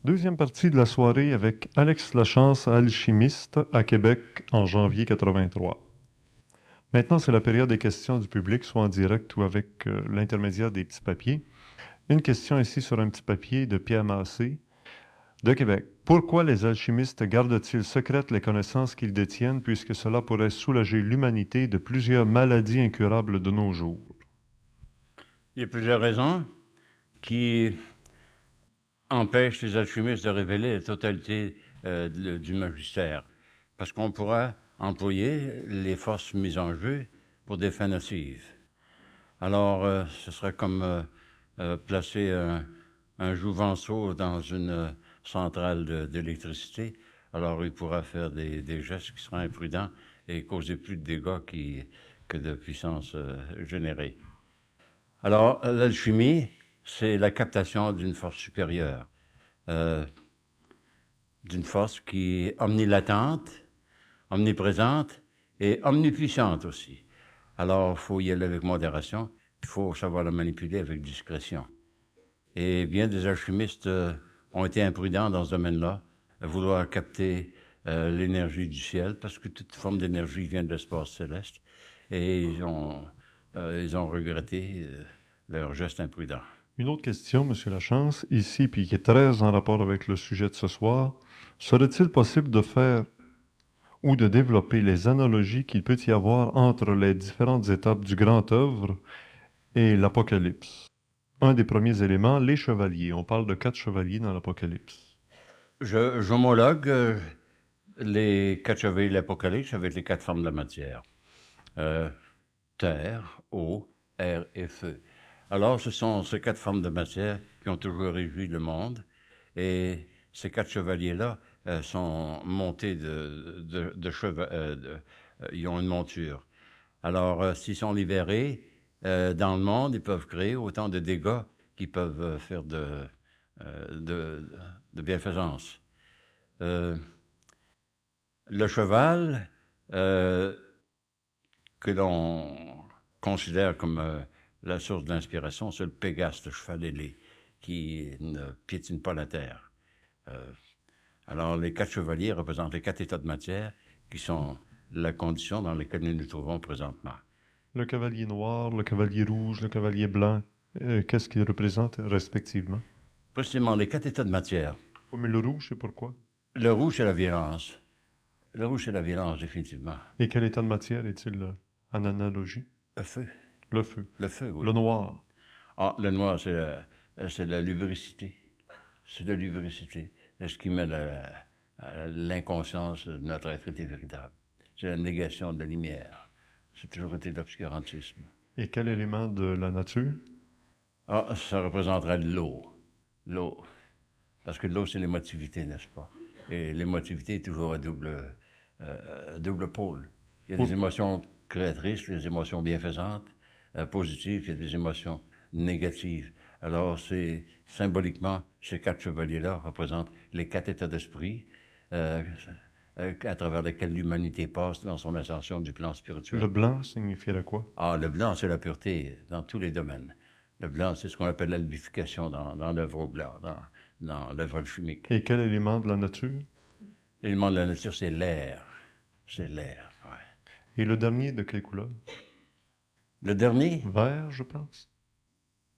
Deuxième partie de la soirée avec Alex Lachance, alchimiste à Québec en janvier 83. Maintenant, c'est la période des questions du public, soit en direct ou avec l'intermédiaire des petits papiers. Une question ici sur un petit papier de Pierre Massé de Québec. Pourquoi les alchimistes gardent-ils secrètes les connaissances qu'ils détiennent puisque cela pourrait soulager l'humanité de plusieurs maladies incurables de nos jours? Il y a plusieurs raisons qui empêchent les alchimistes de révéler la totalité du magistère. Parce qu'on pourra employer les forces mises en jeu pour des fins nocives. Alors, ce serait comme placer un jouvenceau dans une centrale d'électricité. Alors, il pourra faire des gestes qui seront imprudents et causer plus de dégâts que de puissance générée. Alors, l'alchimie, c'est la captation d'une force supérieure, d'une force qui est omnilatente, omniprésente et omnipuissante aussi. Alors, il faut y aller avec modération, il faut savoir la manipuler avec discrétion. Et bien des alchimistes ont été imprudents dans ce domaine-là, à vouloir capter l'énergie du ciel, parce que toute forme d'énergie vient de l'espace céleste, et ils ont regretté leur geste imprudent. Une autre question, M. Lachance, ici, puis qui est très en rapport avec le sujet de ce soir. Serait-il possible de faire ou de développer les analogies qu'il peut y avoir entre les différentes étapes du grand œuvre et l'Apocalypse? Un des premiers éléments, les chevaliers. On parle de 4 chevaliers dans l'Apocalypse. J'homologue les 4 chevaliers de l'Apocalypse avec les 4 formes de la matière. Terre, eau, air et feu. Alors, ce sont ces 4 formes de matière qui ont toujours régi le monde. Et ces 4 chevaliers-là sont montés de chevaux. Ils ont une monture. Alors, s'ils sont libérés dans le monde, ils peuvent créer autant de dégâts qu'ils peuvent faire de bienfaisance. Le cheval, que l'on considère comme la source d'inspiration, c'est le Pégase, le cheval ailé, qui ne piétine pas la terre. Alors, les 4 chevaliers représentent les 4 états de matière qui sont la condition dans laquelle nous nous trouvons présentement. Le cavalier noir, le cavalier rouge, le cavalier blanc, qu'est-ce qu'ils représentent respectivement? Précisément, les 4 états de matière. Oui, mais le rouge, c'est pourquoi? Le rouge, c'est la violence. Le rouge, c'est la violence, définitivement. Et quel état de matière est-il en analogie? Le feu. Le feu. Le feu, oui. Le noir. Ah, le noir, c'est la lubricité. C'est la lubricité. C'est ce qui met l'inconscience de notre être véritable. C'est la négation de la lumière. C'est toujours été l'obscurantisme. Et quel élément de la nature? Ah, ça représenterait l'eau. L'eau. Parce que l'eau, c'est l'émotivité, n'est-ce pas? Et l'émotivité est toujours à double pôle. Il y a des émotions créatrices, des émotions bienfaisantes, positives, il y a des émotions négatives. Alors, c'est symboliquement, ces 4 chevaliers-là représentent les 4 états d'esprit à travers lesquels l'humanité passe dans son ascension du plan spirituel. Le blanc signifierait quoi? Ah, le blanc, c'est la pureté dans tous les domaines. Le blanc, c'est ce qu'on appelle l'albification dans l'œuvre au blanc, dans l'œuvre alchimique. Et quel élément de la nature? L'élément de la nature, c'est l'air. C'est l'air, ouais. Et le dernier, de quelle couleur? Le dernier? Vert, je pense.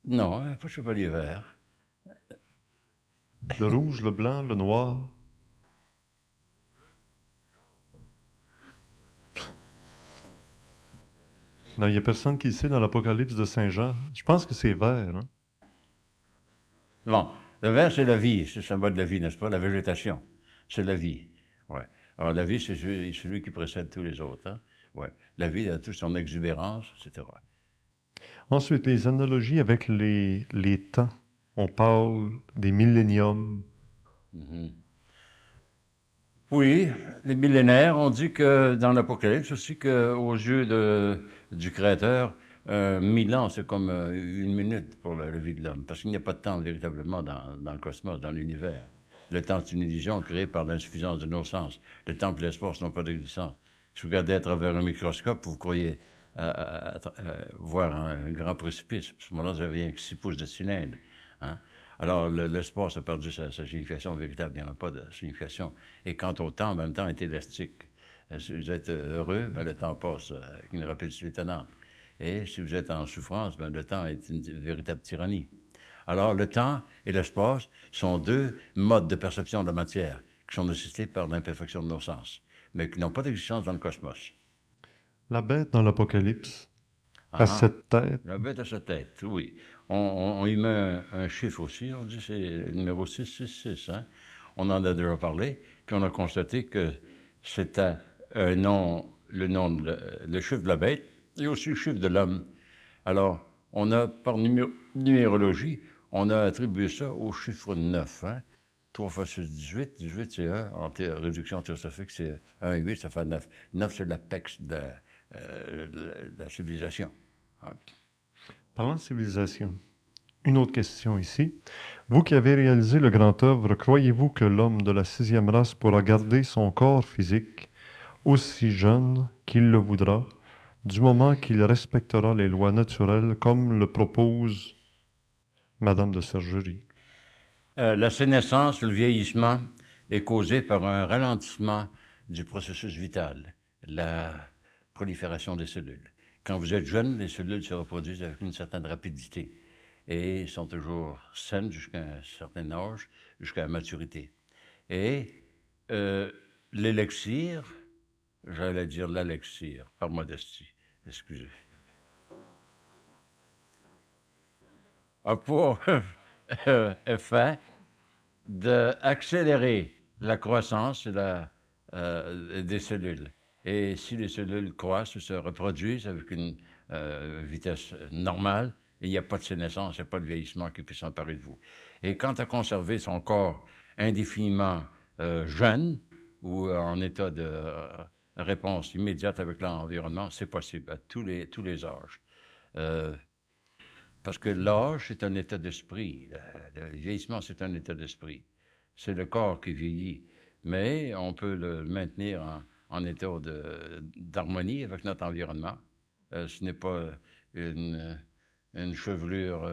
Non, pas chevalier vert. Le rouge, le blanc, le noir. Non, il n'y a personne qui le sait dans l'Apocalypse de Saint Jean. Je pense que c'est vert, hein? Bon, le vert, c'est la vie, c'est le symbole de la vie, n'est-ce pas? La végétation, c'est la vie. Ouais. Alors, la vie, c'est celui qui précède tous les autres. Hein? Ouais. La vie a toute son exubérance, etc. Ensuite, les analogies avec les temps. On parle des milléniums. Mm-hmm. Oui, les millénaires, on dit que dans l'Apocalypse aussi qu'aux yeux du Créateur, 1000 ans, c'est comme une minute pour la vie de l'homme, parce qu'il n'y a pas de temps véritablement dans le cosmos, dans l'univers. Le temps, c'est une illusion créée par l'insuffisance de nos sens. Le temps et l'espace n'ont pas d'existence. Si vous regardez à travers un microscope, vous croyez voir un grand précipice. À ce moment-là, vous avez rien que 6 pouces de cylindre. Hein? Alors, l'espace a perdu sa signification véritable. Il n'y en a pas de signification. Et quant au temps, ben, le temps est élastique. Si vous êtes heureux, ben, le temps passe avec une rapidité étonnante. Et si vous êtes en souffrance, ben, le temps est une véritable tyrannie. Alors, le temps et l'espace sont deux modes de perception de la matière qui sont nécessités par l'imperfection de nos sens, mais qui n'ont pas d'existence dans le cosmos. La bête dans l'Apocalypse a Ah, 7 têtes. la bête à sa tête, oui. On y met un chiffre aussi, on dit c'est le numéro 666. Hein? On en a déjà parlé, puis on a constaté que c'était un nom, le chiffre de la bête et aussi le chiffre de l'homme. Alors, on a, par numérologie, on a attribué ça au chiffre 9. Hein? 3 fois 6, 18. 18, c'est 1. En réduction théosophique, c'est 1 et 8, ça fait 9. 9, c'est l'apex de la civilisation. Hein? Parlant de civilisation, une autre question ici. Vous qui avez réalisé le grand œuvre, croyez-vous que l'homme de la 6e race pourra garder son corps physique aussi jeune qu'il le voudra, du moment qu'il respectera les lois naturelles comme le propose Madame de Sergerie? La sénescence, le vieillissement, est causé par un ralentissement du processus vital, la prolifération des cellules. Quand vous êtes jeune, les cellules se reproduisent avec une certaine rapidité et sont toujours saines jusqu'à un certain âge, jusqu'à la maturité. Et l'élixir, j'allais dire l'élixir, par modestie, excusez, a pour effet d'accélérer la croissance des cellules. Et si les cellules croissent, se reproduisent avec une vitesse normale, il n'y a pas de sénescence, il n'y a pas de vieillissement qui puisse s'emparer de vous. Et quant à conserver son corps indéfiniment jeune ou en état de réponse immédiate avec l'environnement, c'est possible à tous les âges. Parce que l'âge, c'est un état d'esprit. Le vieillissement, c'est un état d'esprit. C'est le corps qui vieillit. Mais on peut le maintenir en état d'harmonie avec notre environnement. Ce n'est pas une chevelure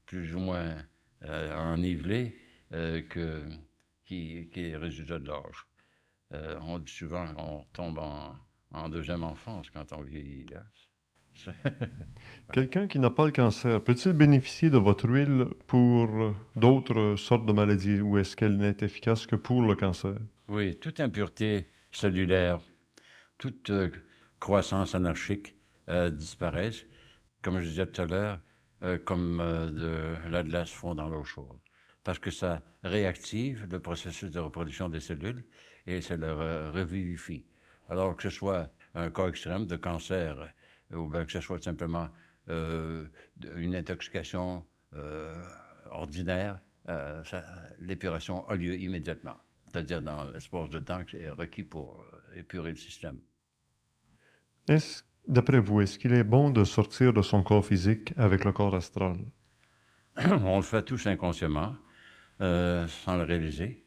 plus ou moins ennivelée qui est résultat de l'âge. On dit souvent qu'on tombe en deuxième enfance quand on vieillit. Là. Quelqu'un qui n'a pas le cancer, peut-il bénéficier de votre huile pour d'autres sortes de maladies ou est-ce qu'elle n'est efficace que pour le cancer? Oui, toute impureté cellulaire, toute croissance anarchique disparaissent, comme je disais tout à l'heure, comme de la glace fond dans l'eau chaude. Parce que ça réactive le processus de reproduction des cellules et ça le revivifie. Alors que ce soit un cas extrême de cancer ou bien que ce soit simplement une intoxication ordinaire, l'épuration a lieu immédiatement, c'est-à-dire dans l'espace de temps qui est requis pour épurer le système. D'après vous, est-ce qu'il est bon de sortir de son corps physique avec le corps astral? On le fait tous inconsciemment, sans le réaliser.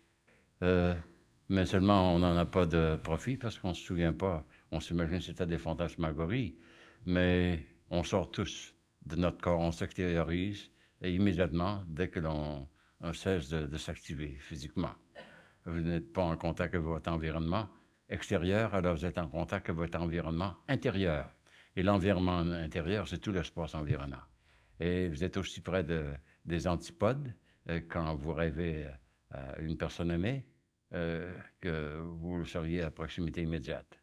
Mais seulement on n'en a pas de profit parce qu'on ne se souvient pas. On s'imagine que c'était des fantasmagories. Mais on sort tous de notre corps, on s'extériorise et immédiatement, dès que l'on cesse de s'activer physiquement. Vous n'êtes pas en contact avec votre environnement extérieur, alors vous êtes en contact avec votre environnement intérieur. Et l'environnement intérieur, c'est tout l'espace environnant. Et vous êtes aussi près des antipodes quand vous rêvez à une personne aimée que vous le seriez à proximité immédiate.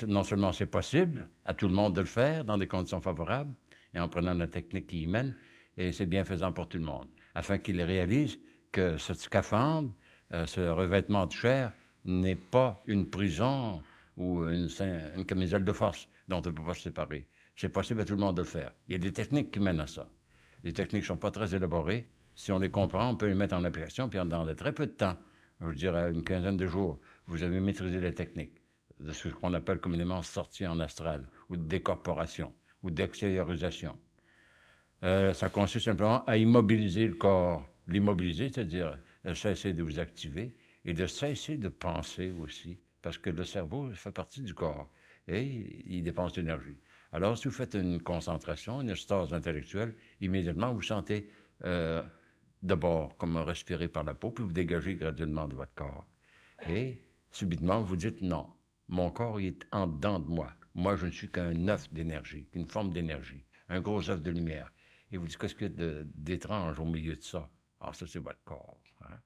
Non seulement c'est possible à tout le monde de le faire dans des conditions favorables et en prenant la technique qui y mène, et c'est bienfaisant pour tout le monde, afin qu'il réalise que ce scaphandre, ce revêtement de chair, n'est pas une prison ou une camisole de force dont on ne peut pas se séparer. C'est possible à tout le monde de le faire. Il y a des techniques qui mènent à ça. Les techniques ne sont pas très élaborées. Si on les comprend, on peut les mettre en application, puis dans de très peu de temps, je dirais une quinzaine de jours, vous avez maîtrisé les techniques de ce qu'on appelle communément sortie en astral, ou de décorporation, ou d'extériorisation. Ça consiste simplement à immobiliser le corps. L'immobiliser, c'est-à-dire cesser de vous activer et de cesser de penser aussi, parce que le cerveau fait partie du corps et il dépense de l'énergie. Alors, si vous faites une concentration, une stase intellectuelle, immédiatement, vous sentez d'abord comme respirer par la peau, puis vous dégagez graduellement de votre corps. Et subitement, vous dites non, mon corps il est en dedans de moi. Moi, je ne suis qu'un œuf d'énergie, qu'une forme d'énergie, un gros œuf de lumière. Et vous dites, qu'est-ce qu'il y a d'étrange au milieu de ça? Ah, ça, c'est votre corps. Hein?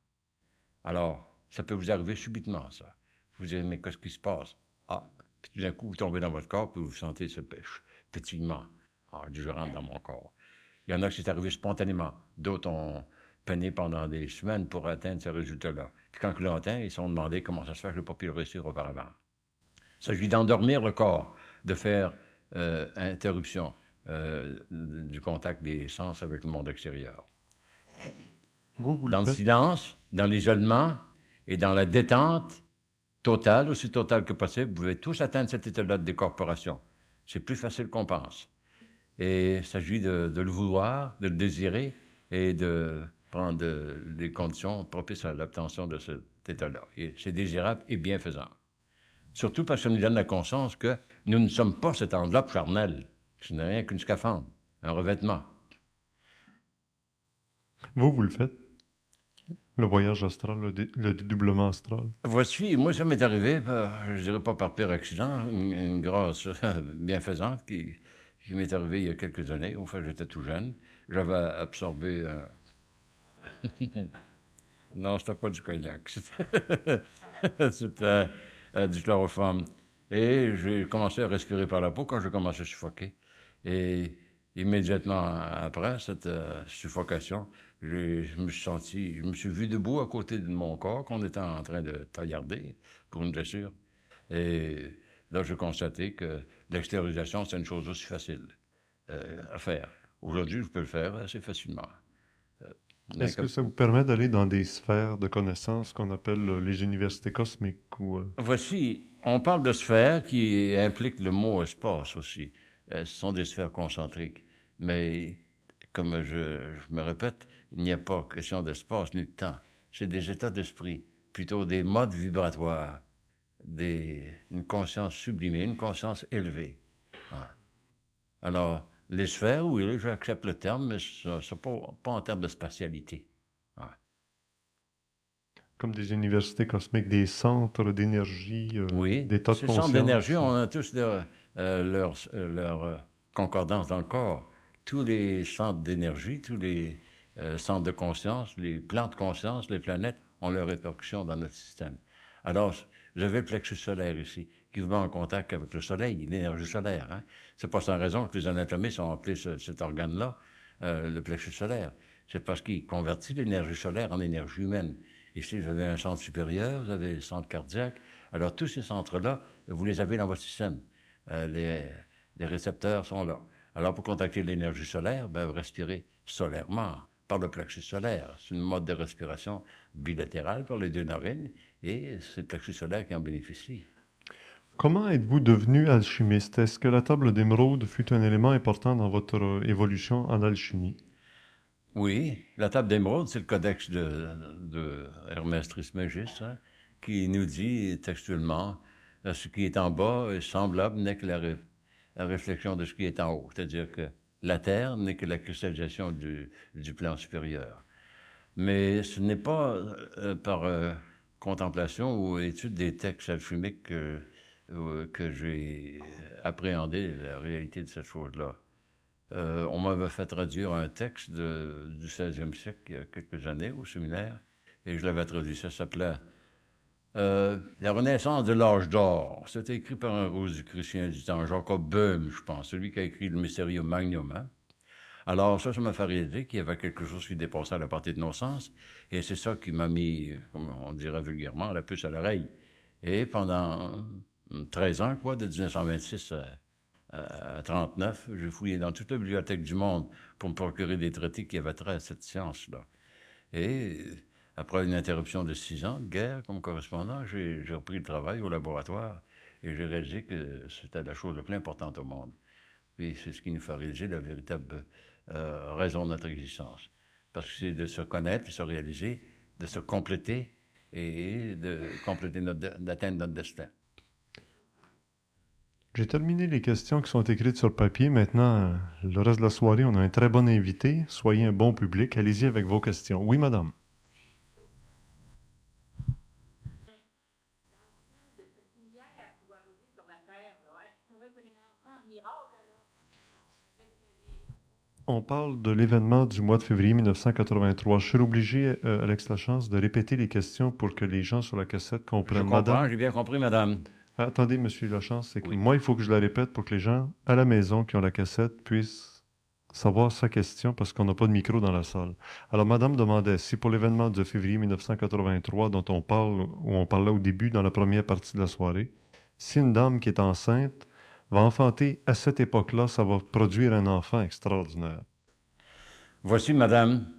Alors, ça peut vous arriver subitement, ça. Vous direz, mais qu'est-ce qui se passe? Ah, puis tout d'un coup, vous tombez dans votre corps, puis vous sentez ce pétillement. Ah, je rentre dans mon corps. Il y en a qui c'est arrivé spontanément. D'autres ont peiné pendant des semaines pour atteindre ce résultat-là. Puis quand ils l'ont atteint, ils se sont demandé comment ça se fait que je n'ai pas pu le réussir auparavant. Il s'agit d'endormir le corps, de faire interruption du contact des sens avec le monde extérieur. Vous le Dans le faites? silence, dans l'isolement et dans la détente totale, aussi totale que possible, vous pouvez tous atteindre cet état-là de décorporation. C'est plus facile qu'on pense. Et il s'agit de le vouloir, de le désirer et de prendre les conditions propices à l'obtention de cet état-là. Et c'est désirable et bienfaisant. Surtout parce que ça nous donne la conscience que nous ne sommes pas cette enveloppe charnelle. Ce n'est rien qu'une scaphandre, un revêtement. Vous le faites? Le voyage astral, le dédoublement astral. Voici, moi, ça m'est arrivé, je dirais pas par pire accident, une grâce bienfaisante qui m'est arrivée il y a quelques années. Enfin, j'étais tout jeune. J'avais absorbé. Non, c'était pas du cognac. C'était du chloroforme. Et j'ai commencé à respirer par la peau quand j'ai commencé à suffoquer. Et immédiatement après cette suffocation, je me suis vu debout à côté de mon corps qu'on était en train de taillarder pour une blessure. Et là, j'ai constaté que l'extériorisation, c'est une chose aussi facile à faire. Aujourd'hui, je peux le faire assez facilement. Est-ce que ça vous permet d'aller dans des sphères de connaissances qu'on appelle les universités cosmiques ou... Voici, on parle de sphères qui impliquent le mot espace aussi. Ce sont des sphères concentriques. Mais, comme je me répète, il n'y a pas question d'espace ni de temps. C'est des états d'esprit, plutôt des modes vibratoires, une conscience sublimée, une conscience élevée. Ouais. Alors, les sphères, oui, j'accepte le terme, mais ce n'est pas en termes de spatialité. Ouais. Comme des universités cosmiques, des centres d'énergie, Oui, d'état de ces centres d'énergie, conscience. on a tous leur concordance dans le corps. Tous les centres d'énergie, tous les centres de conscience, les plans de conscience, les planètes ont leurs répercussions dans notre système. Alors, j'avais le plexus solaire ici, qui vous met en contact avec le soleil, l'énergie solaire. Hein? C'est pas sans raison que les anatomistes ont appelé cet organe-là le plexus solaire. C'est parce qu'il convertit l'énergie solaire en énergie humaine. Ici, vous avez un centre supérieur, vous avez le centre cardiaque. Alors, tous ces centres-là, vous les avez dans votre système. Les récepteurs sont là. Alors, pour contacter l'énergie solaire, ben, vous respirez solairement, par le plexus solaire. C'est une mode de respiration bilatérale pour les deux narines, et c'est le plexus solaire qui en bénéficie. Comment êtes-vous devenu alchimiste? Est-ce que la table d'émeraude fut un élément important dans votre évolution en alchimie? Oui, la table d'émeraude, c'est le codex de Hermès Trismégiste, hein, qui nous dit textuellement ce qui est en bas est semblable n'est que la réflexion de ce qui est en haut. C'est-à-dire que la Terre n'est que la cristallisation du plan supérieur. Mais ce n'est pas par contemplation ou étude des textes alchimiques que j'ai appréhendé la réalité de cette chose-là. On m'avait fait traduire un texte du 16e siècle, il y a quelques années, au séminaire, et je l'avais traduit. Ça s'appelait La Renaissance de l'âge d'or. C'était écrit par un rosicrucien du temps, Jacob Böhm, je pense, celui qui a écrit le Mysterium Magnum. Hein? Alors, ça m'a fait réaliser qu'il y avait quelque chose qui dépassait la portée de nos sens, et c'est ça qui m'a mis, comme on dirait vulgairement, la puce à l'oreille. Et pendant 13 ans, quoi, de 1926 à 39, j'ai fouillé dans toute la bibliothèque du monde pour me procurer des traités qui avaient trait à cette science-là. Et après une interruption de 6 ans de guerre comme correspondant, j'ai repris le travail au laboratoire et j'ai réalisé que c'était la chose la plus importante au monde. Puis c'est ce qui nous fait réaliser la véritable raison de notre existence. Parce que c'est de se connaître, de se réaliser, de se compléter et d'atteindre notre destin. J'ai terminé les questions qui sont écrites sur le papier. Maintenant, le reste de la soirée, on a un très bon invité. Soyez un bon public. Allez-y avec vos questions. Oui, madame. On parle de l'événement du mois de février 1983. Je suis obligé, Alex Lachance, de répéter les questions pour que les gens sur la cassette Je comprennent. comprends, Madame, j'ai bien compris, madame. attendez, monsieur Lachance, c'est que Oui. moi, il faut que je la répète pour que les gens à la maison qui ont la cassette puissent savoir sa question parce qu'on n'a pas de micro dans la salle. Alors, madame demandait si pour l'événement de février 1983 dont on parle, où on parlait au début dans la première partie de la soirée, si une dame qui est enceinte va enfanter à cette époque-là, ça va produire un enfant extraordinaire. Voici, madame,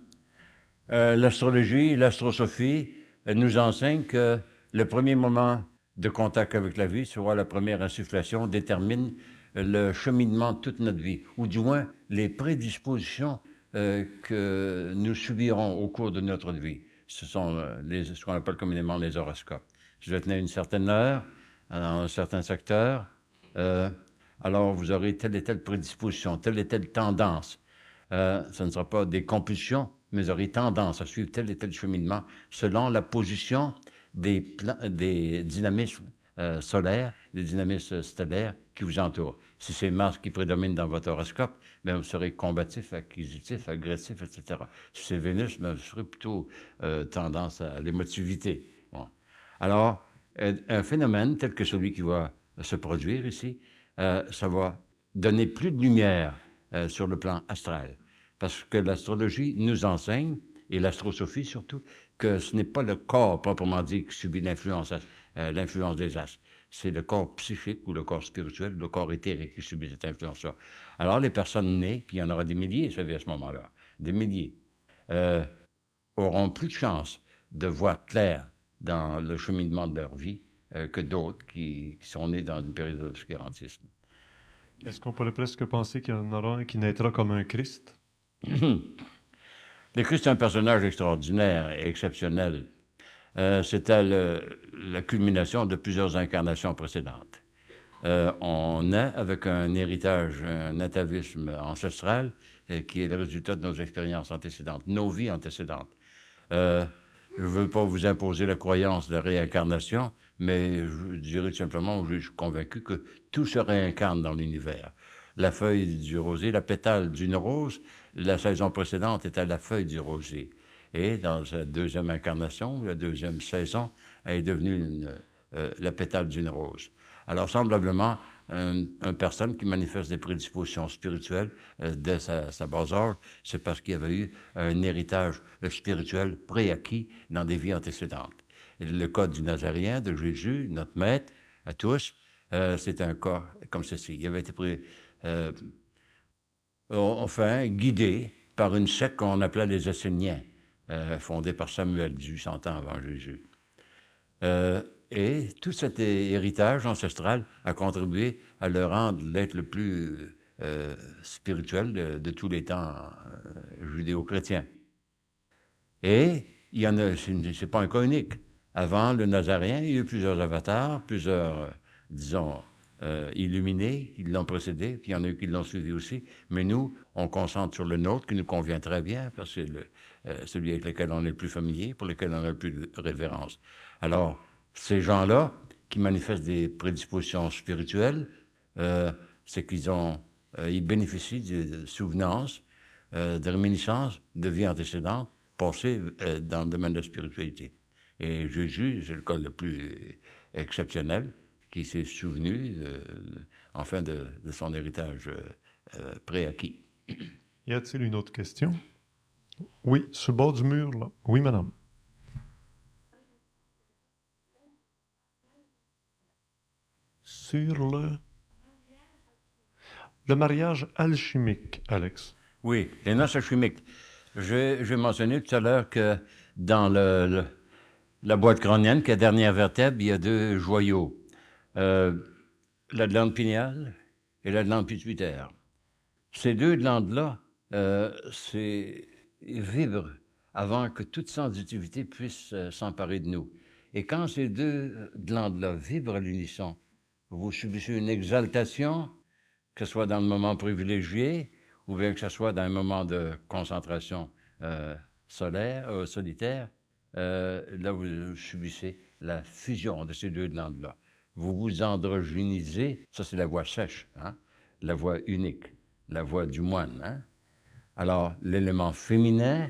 l'astrologie, l'astrosophie nous enseigne que le premier moment de contact avec la vie, soit la première insufflation, détermine le cheminement de toute notre vie, ou du moins les prédispositions que nous subirons au cours de notre vie. Ce sont ce qu'on appelle communément les horoscopes. Si vous êtes né à une certaine heure, dans un certain secteur, alors vous aurez telle et telle prédisposition, telle et telle tendance. Ce ne sera pas des compulsions, mais vous aurez tendance à suivre tel et tel cheminement selon la position des dynamismes solaires, des dynamismes stellaires qui vous entourent. Si c'est Mars qui prédomine dans votre horoscope, bien, vous serez combatif, acquisitif, agressif, etc. Si c'est Vénus, bien, vous serez plutôt tendance à l'émotivité. Bon. Alors, un phénomène tel que celui qui va se produire ici, ça va donner plus de lumière sur le plan astral. Parce que l'astrologie nous enseigne, et l'astrosophie surtout, que ce n'est pas le corps proprement dit qui subit l'influence des astres. C'est le corps psychique ou le corps spirituel, le corps éthérique qui subit cette influence-là. Alors les personnes nées, puis il y en aura des milliers, vous savez, à ce moment-là, des milliers, auront plus de chance de voir clair dans le cheminement de leur vie que d'autres qui sont nés dans une période d'obscurantisme. Est-ce qu'on pourrait presque penser qu'il y en aura un qui naîtra comme un Christ? Le Christ est un personnage extraordinaire et exceptionnel. C'était la culmination de plusieurs incarnations précédentes. On naît avec un héritage, un atavisme ancestral qui est le résultat de nos expériences antécédentes, nos vies antécédentes. Je ne veux pas vous imposer la croyance de la réincarnation, mais je dirais tout simplement, je suis convaincu que tout se réincarne dans l'univers. La feuille du rosier, la pétale d'une rose, la saison précédente était la feuille du rosier. Et dans sa deuxième incarnation, la deuxième saison, elle est devenue la pétale d'une rose. Alors, semblablement, une personne qui manifeste des prédispositions spirituelles dès sa bas âge, c'est parce qu'il y avait eu un héritage spirituel préacquis dans des vies antécédentes. Et le cas du Nazaréen, de Jésus, notre maître, à tous, c'est un cas comme ceci. Il avait été enfin guidé par une secte qu'on appelait les Esséniens, fondée par Samuel, 1800 ans avant Jésus. Et tout cet héritage ancestral a contribué à le rendre l'être le plus spirituel de tous les temps judéo-chrétiens. Et il y en a, c'est pas un cas unique. Avant le Nazaréen, il y a eu plusieurs avatars, plusieurs, disons, illuminés qui l'ont précédé, puis il y en a eu qui l'ont suivi aussi. Mais nous, on concentre sur le nôtre qui nous convient très bien, parce que c'est celui avec lequel on est le plus familier, pour lequel on a le plus de révérence. Alors, ces gens-là qui manifestent des prédispositions spirituelles, c'est qu'ils ils bénéficient de souvenances, de réminiscences de vies antécédentes passées dans le domaine de la spiritualité. Et Jésus, c'est le cas le plus exceptionnel, qui s'est souvenu, enfin, de son héritage préacquis. Y a-t-il une autre question? Oui, sur le bord du mur, là. Oui, madame. Sur le mariage alchimique, Alex. Oui, les noces alchimiques. J'ai mentionné tout à l'heure que dans la boîte crânienne, qui est la dernière vertèbre, il y a deux joyaux. La glande pinéale et la glande pituitaire. Ces deux glandes-là, vibrent avant que toute sensibilité puisse s'emparer de nous. Et quand ces deux glandes-là vibrent à l'unisson, Vous subissez une exaltation, que ce soit dans le moment privilégié, ou bien que ce soit dans un moment de concentration solitaire. Là, vous subissez la fusion de ces deux glandes-là. Vous vous androgénisez, ça c'est la voix sèche, hein? La voix unique, la voix du moine. Hein? Alors, l'élément féminin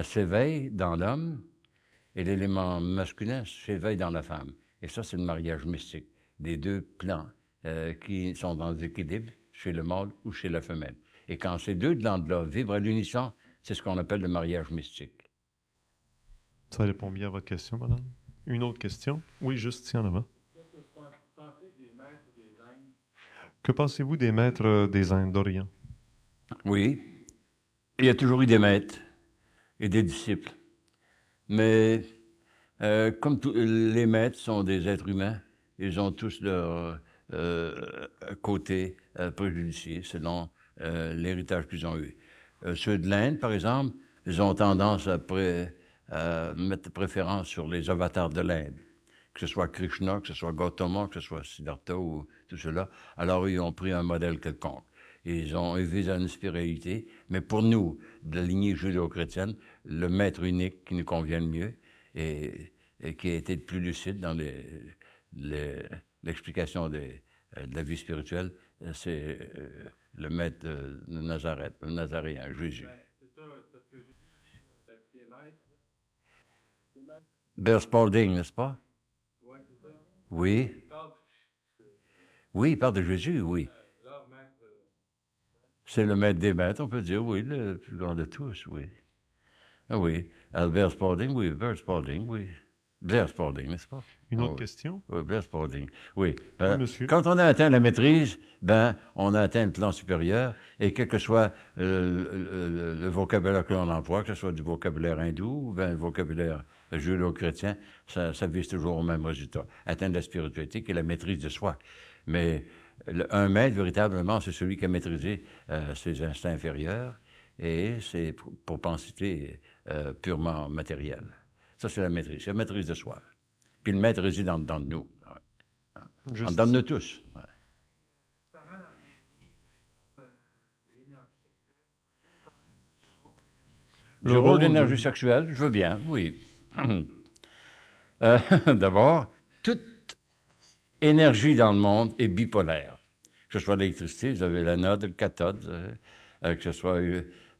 s'éveille dans l'homme et l'élément masculin s'éveille dans la femme. Et ça, c'est le mariage mystique, des deux plans qui sont dans l'équilibre chez le mâle ou chez la femelle. Et quand ces deux glandes-là vibrent à l'unisson, c'est ce qu'on appelle le mariage mystique. Ça répond bien à votre question, madame. Une autre question? Oui, juste ici en avant. Que pensez-vous des maîtres des Indes d'Orient? Oui, il y a toujours eu des maîtres et des disciples. Mais comme les maîtres sont des êtres humains, ils ont tous leur côté préjudicié selon l'héritage qu'ils ont eu. Ceux de l'Inde, par exemple, ils ont tendance à mettre préférence sur les avatars de l'Inde, que ce soit Krishna, que ce soit Gautama, que ce soit Siddhartha ou tout cela. Alors, ils ont pris un modèle quelconque. Ils ont visé une spiritualité, mais pour nous, de la lignée judéo-chrétienne, le maître unique qui nous convient le mieux et qui a été le plus lucide dans l'explication de la vie spirituelle, c'est le maître de Nazareth, le Nazaréen, Jésus. Bear Spalding, n'est-ce pas? Oui. Oui, il parle de Jésus, oui. C'est le maître des maîtres, on peut dire, oui, le plus grand de tous, oui. Ah oui, Albert Spalding, oui, Albert Spalding, oui. Blair Spalding, n'est-ce pas? Une autre question? Oui, Blair Spalding, oui. Oui, monsieur. Quand on a atteint la maîtrise, on a atteint le plan supérieur, et quel que soit le vocabulaire que l'on emploie, que ce soit du vocabulaire hindou ou bien le vocabulaire judéo-chrétien, ça vise toujours au même résultat. Atteindre la spiritualité, qui est la maîtrise de soi. Mais un maître, véritablement, c'est celui qui a maîtrisé ses instincts inférieurs, et c'est pour pensée purement matérielle. Ça, c'est la maîtrise de soi. Puis le maître réside en dedans de nous. En dedans de nous tous. Ouais. Le rôle de l'énergie sexuelle, je veux bien, oui. D'abord, toute énergie dans le monde est bipolaire. Que ce soit l'électricité, vous avez l'anode, le cathode, que ce soit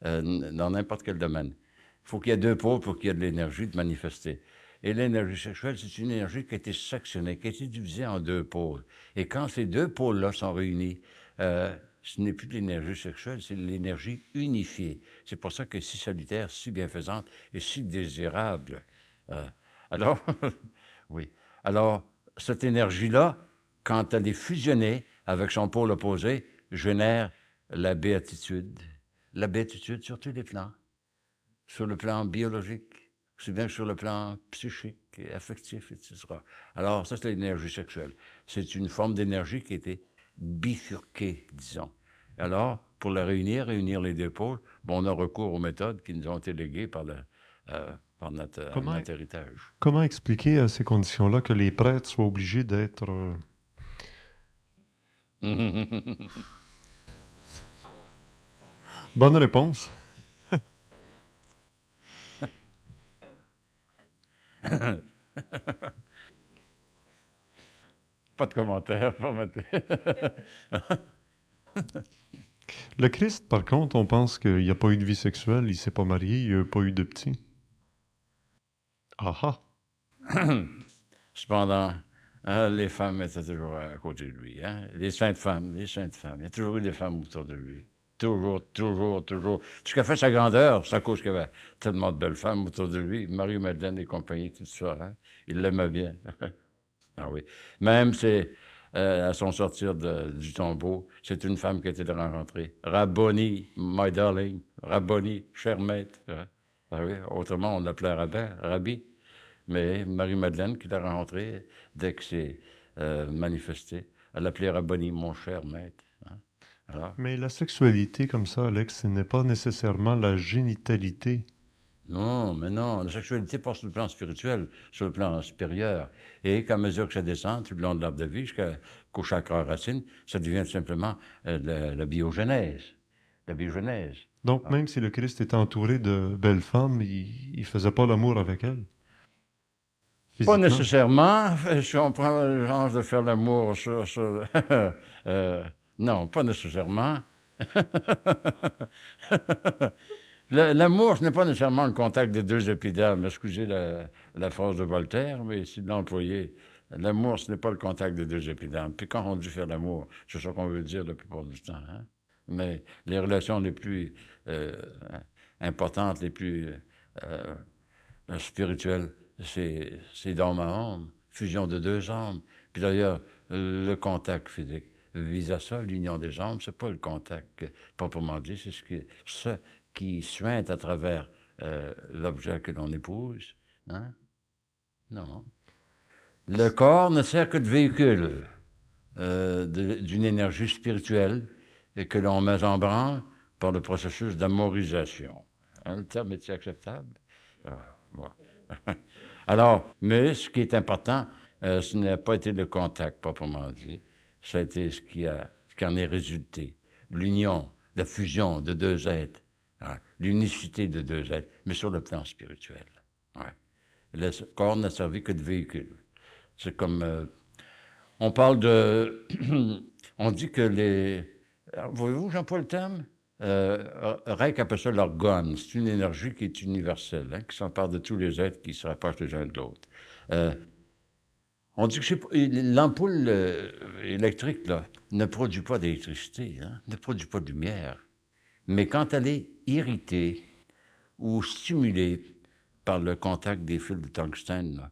dans n'importe quel domaine. Il faut qu'il y ait deux pôles pour qu'il y ait de l'énergie de manifester. Et l'énergie sexuelle, c'est une énergie qui a été sectionnée, qui a été divisée en deux pôles. Et quand ces deux pôles-là sont réunis, ce n'est plus de l'énergie sexuelle, c'est de l'énergie unifiée. C'est pour ça que si salutaire, si bienfaisante et si désirable. Alors, oui. Alors, cette énergie-là, quand elle est fusionnée avec son pôle opposé, génère la béatitude. La béatitude sur tous les plans. Sur le plan biologique, aussi bien que sur le plan psychique, et affectif, etc. Alors, ça, c'est l'énergie sexuelle. C'est une forme d'énergie qui a été bifurquée, disons. Alors, pour la réunir les deux pôles, on a recours aux méthodes qui nous ont été léguées par notre héritage. Comment expliquer à ces conditions-là que les prêtres soient obligés d'être... Bonne réponse. Pas de commentaire. Le Christ, par contre, on pense qu'il n'y a pas eu de vie sexuelle, il ne s'est pas marié, il n'a pas eu de petits. Ah ah! Cependant, les femmes étaient toujours à côté de lui. Hein? Les saintes femmes. Il y a toujours eu des femmes autour de lui. Toujours. Ce qui a fait sa grandeur, c'est à cause qu'il y avait tellement de belles femmes autour de lui. Marie-Madeleine et compagnie, tout ça. Hein? Il l'aimait bien. Ah oui. Même à son sortir du tombeau, c'est une femme qui a été rencontrée. Rabboni, my darling. Rabboni, cher maître. Hein? Ah oui. Autrement, on l'appelait Rabbi. Mais Marie-Madeleine, qui l'a rencontrée, dès que c'est manifesté, elle l'appelait Rabboni, mon cher maître. Hein? Alors, Mais la sexualité comme ça, Alex, ce n'est pas nécessairement la génitalité. Non, mais non, la sexualité passe sur le plan spirituel, sur le plan supérieur. Et qu'à mesure que ça descend tout le long de l'arbre de vie jusqu'au chakra racine, ça devient tout simplement la biogenèse. La biogenèse. Donc, Ah. même si le Christ était entouré de belles femmes, il faisait pas l'amour avec elles, Pas physiquement. nécessairement. Si on prend le genre de faire l'amour non, pas nécessairement. L'amour, ce n'est pas nécessairement le contact des deux épidermes. Excusez la phrase de Voltaire, mais c'est de l'employer. L'amour, ce n'est pas le contact des deux épidermes. Puis quand on dit faire l'amour, c'est ça qu'on veut dire la plupart du temps. Hein? Mais les relations les plus euh, importantes, les plus spirituelles, c'est d'homme à homme, fusion de deux âmes. Puis d'ailleurs, le contact physique vise à ça, l'union des âmes, c'est pas le contact proprement dit, c'est ce qui suinte à travers l'objet que l'on épouse. Hein? Non. Le corps ne sert que de véhicule d'une énergie spirituelle et que l'on met en branle par le processus d'amorisation. Hein, le terme est-il acceptable? Ah, bon. Alors, mais ce qui est important, ce n'a pas été le contact proprement dit, ça a été ce qui en est résulté. L'union, la fusion de deux êtres, hein, l'unicité de deux êtres, mais sur le plan spirituel. Ouais. Le corps n'a servi que de véhicule. C'est comme... on parle de... on dit que les... Voyez-vous, j'emploie le terme? Reich appelle ça l'orgone. C'est une énergie qui est universelle, hein, qui s'empare de tous les êtres qui se rapprochent les uns de l'autre. On dit que l'ampoule électrique là, ne produit pas d'électricité, hein, ne produit pas de lumière. Mais quand elle est irritée ou stimulée par le contact des fils de tungstène,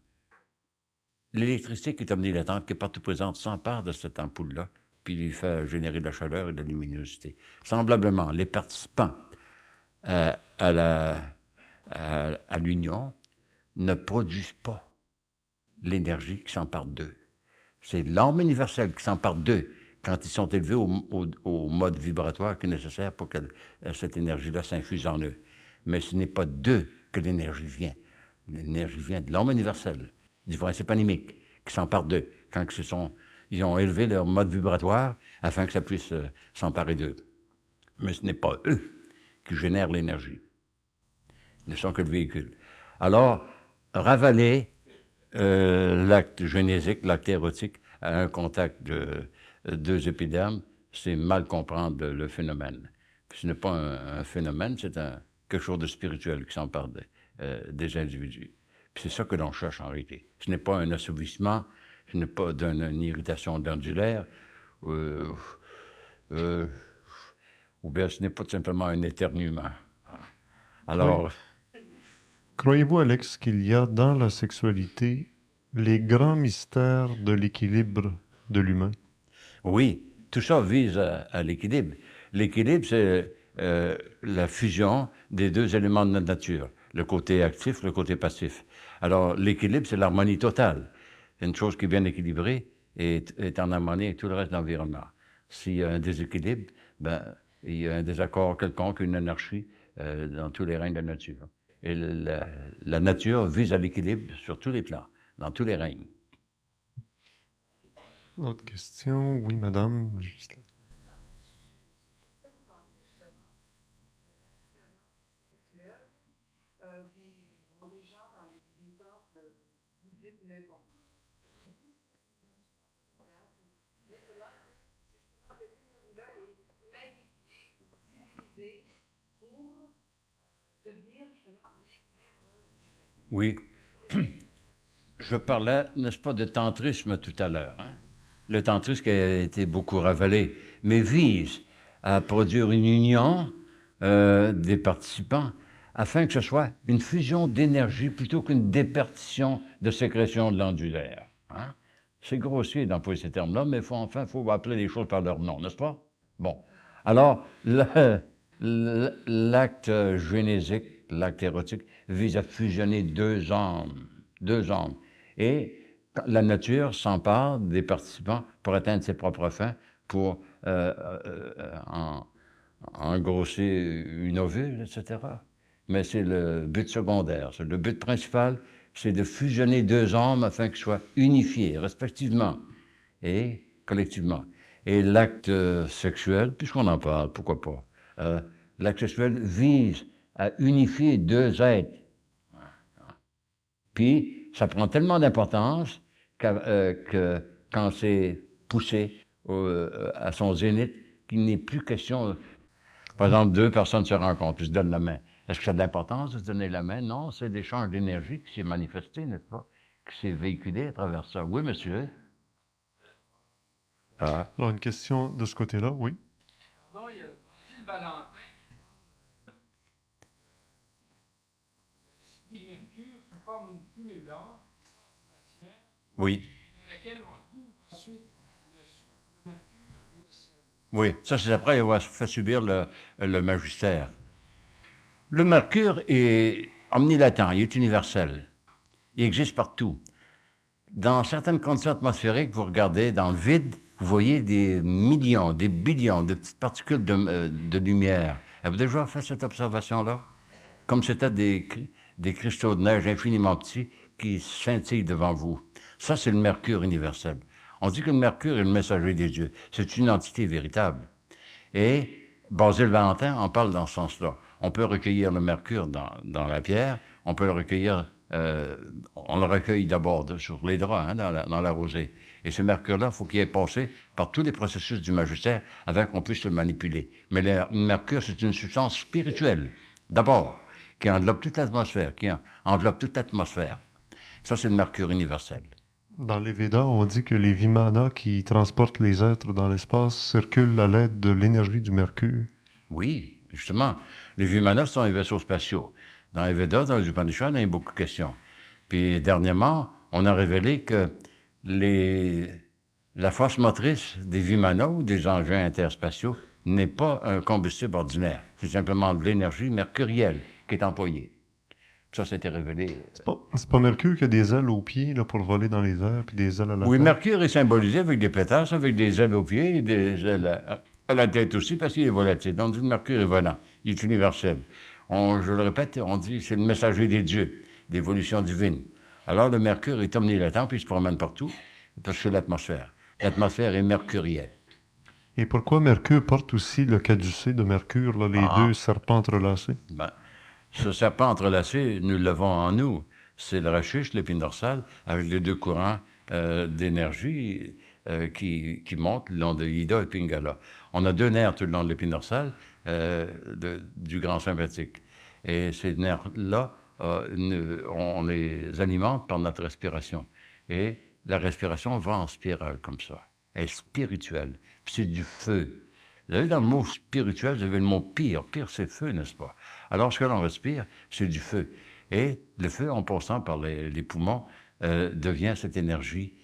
l'électricité qui est omnilatente, qui est partout présente, s'empare de cette ampoule-là, puis lui fait générer de la chaleur et de la luminosité. Semblablement, les participants à l'union ne produisent pas l'énergie qui s'empare d'eux. C'est l'âme universelle qui s'empare d'eux quand ils sont élevés au mode vibratoire qui est nécessaire pour que cette énergie-là s'infuse en eux. Mais ce n'est pas d'eux que l'énergie vient. L'énergie vient de l'âme universelle, du principe animique, qui s'empare d'eux quand ils ont élevé leur mode vibratoire afin que ça puisse s'emparer d'eux. Mais ce n'est pas eux qui génèrent l'énergie. Ils ne sont que le véhicule. Alors, ravaler l'acte génésique, l'acte érotique, à un contact de deux épidermes, c'est mal comprendre le phénomène. Puis ce n'est pas un phénomène, c'est quelque chose de spirituel qui s'empare des individus. Puis c'est ça que l'on cherche en réalité. Ce n'est pas un assouvissement, ce n'est pas une irritation glandulaire, ou bien ce n'est pas tout simplement un éternuement. Alors, Oui. Croyez-vous, Alex, qu'il y a dans la sexualité les grands mystères de l'équilibre de l'humain? oui, tout ça vise à l'équilibre. L'équilibre, c'est la fusion des deux éléments de notre nature, le côté actif, le côté passif. Alors, l'équilibre, c'est l'harmonie totale. Une chose qui est bien équilibrée est en harmonie avec tout le reste de l'environnement. S'il y a un déséquilibre, ben, il y a un désaccord quelconque, une anarchie dans tous les règnes de la nature. Et la nature vise à l'équilibre sur tous les plans, dans tous les règnes. Autre question? Oui, madame. Juste là. Oui. Je parlais, n'est-ce pas, de tantrisme tout à l'heure. Hein? Le tantrisme qui a été beaucoup ravalé, mais vise à produire une union des participants afin que ce soit une fusion d'énergie plutôt qu'une déperdition de sécrétion de l'ondulaire. Hein? C'est grossier d'employer ces termes-là, mais enfin, il faut appeler les choses par leur nom, n'est-ce pas? Bon. Alors, l'acte génésique, l'acte érotique, vise à fusionner deux âmes. Deux âmes. Et la nature s'empare des participants pour atteindre ses propres fins, pour engrosser une ovule, etc. mais c'est le but secondaire. Le but principal, c'est de fusionner deux âmes afin qu'ils soient unifiés, respectivement et collectivement. Et l'acte sexuel, puisqu'on en parle, pourquoi pas, l'acte sexuel vise à unifier deux êtres. Puis, ça prend tellement d'importance que quand c'est poussé à son zénith, qu'il n'est plus question, par exemple, deux personnes se rencontrent, ils se donnent la main. Est-ce que ça a de l'importance de se donner la main? Non, c'est l'échange d'énergie qui s'est manifesté, n'est-ce pas? Qui s'est véhiculé à travers ça. Oui, monsieur? Ah. Alors, une question de ce côté-là, oui. Non, il y a Gilles Valentin. Qui Mercure forme une bulle blanche, Oui. laquelle on trouve ensuite le Mercure et le ciel. Oui, ça c'est après avoir fait subir le magistère. Le mercure est omnilatent, il est universel. Il existe partout. Dans certaines conditions atmosphériques, vous regardez dans le vide, vous voyez des millions, des billions de petites particules de lumière. Avez-vous déjà fait cette observation-là? Comme c'était des cristaux de neige infiniment petits qui scintillent devant vous. Ça, c'est le mercure universel. On dit que le mercure est le messager des dieux. C'est une entité véritable. Et Basile Valentin en parle dans ce sens-là. On peut recueillir le mercure dans la pierre, on peut le recueillir, on le recueille d'abord sur les draps, dans la rosée. Et ce mercure-là, il faut qu'il ait passé par tous les processus du magistère avant qu'on puisse le manipuler. Mais le mercure, c'est une substance spirituelle, d'abord, qui enveloppe toute l'atmosphère, Ça, c'est le mercure universel. Dans les Védas, on dit que les Vimana qui transportent les êtres dans l'espace circulent à l'aide de l'énergie du mercure. Oui, justement. Les Vimanas sont les vaisseaux spatiaux. Dans les Védas, dans les Upanishads, il y a beaucoup de questions. Puis, dernièrement, on a révélé que la force motrice des Vimanas ou des engins interspatiaux n'est pas un combustible ordinaire. C'est simplement de l'énergie mercurielle qui est employée. Ça, c'était révélé. C'est pas Mercure qui a des ailes aux pieds là, pour voler dans les airs, puis des ailes à la Oui, tête? Mercure est symbolisé avec des pétasses, avec des ailes aux pieds et des ailes à la tête aussi, parce qu'il est volatile. Donc, le Mercure est volant. Il est universel. Je le répète, on dit c'est le messager des dieux, d'évolution divine. Alors, le Mercure est omnilatent, puis il se promène partout, parce que c'est l'atmosphère. L'atmosphère est mercurielle. Et pourquoi Mercure porte aussi le caducée de Mercure, là, les deux serpents entrelacés? Ben, ce serpent entrelacé, nous l'avons en nous. C'est le rachiche, l'épine dorsale, avec les deux courants d'énergie qui montent le long de Ida et Pingala. On a deux nerfs tout le long de l'épine dorsale du grand sympathique. Et ces nerfs-là, on les alimente par notre respiration. Et la respiration va en spirale comme ça. Elle est spirituelle. Puis c'est du feu. Vous avez dans le mot spirituel, vous avez le mot pire. Pire, c'est feu, n'est-ce pas? Alors, ce que l'on respire, c'est du feu. Et le feu, en passant par les poumons, devient cette énergie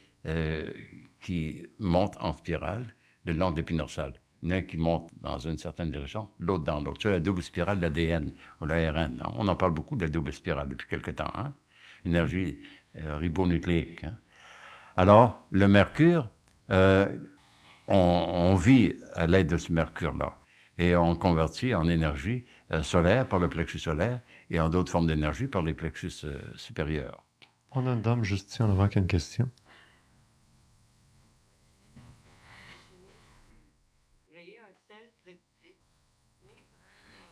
qui monte en spirale le long de l'épine dorsale. Il y en a qui monte dans une certaine direction, l'autre dans l'autre. C'est la double spirale de l'ADN ou l'ARN. On en parle beaucoup de la double spirale depuis quelque temps. Hein? Énergie ribonucléique. Hein? Alors, le mercure, on vit à l'aide de ce mercure-là. Et on convertit en énergie solaire par le plexus solaire et en d'autres formes d'énergie par les plexus supérieurs. On a une dame juste ici en avant qui a une question. Créer un sel triptyque,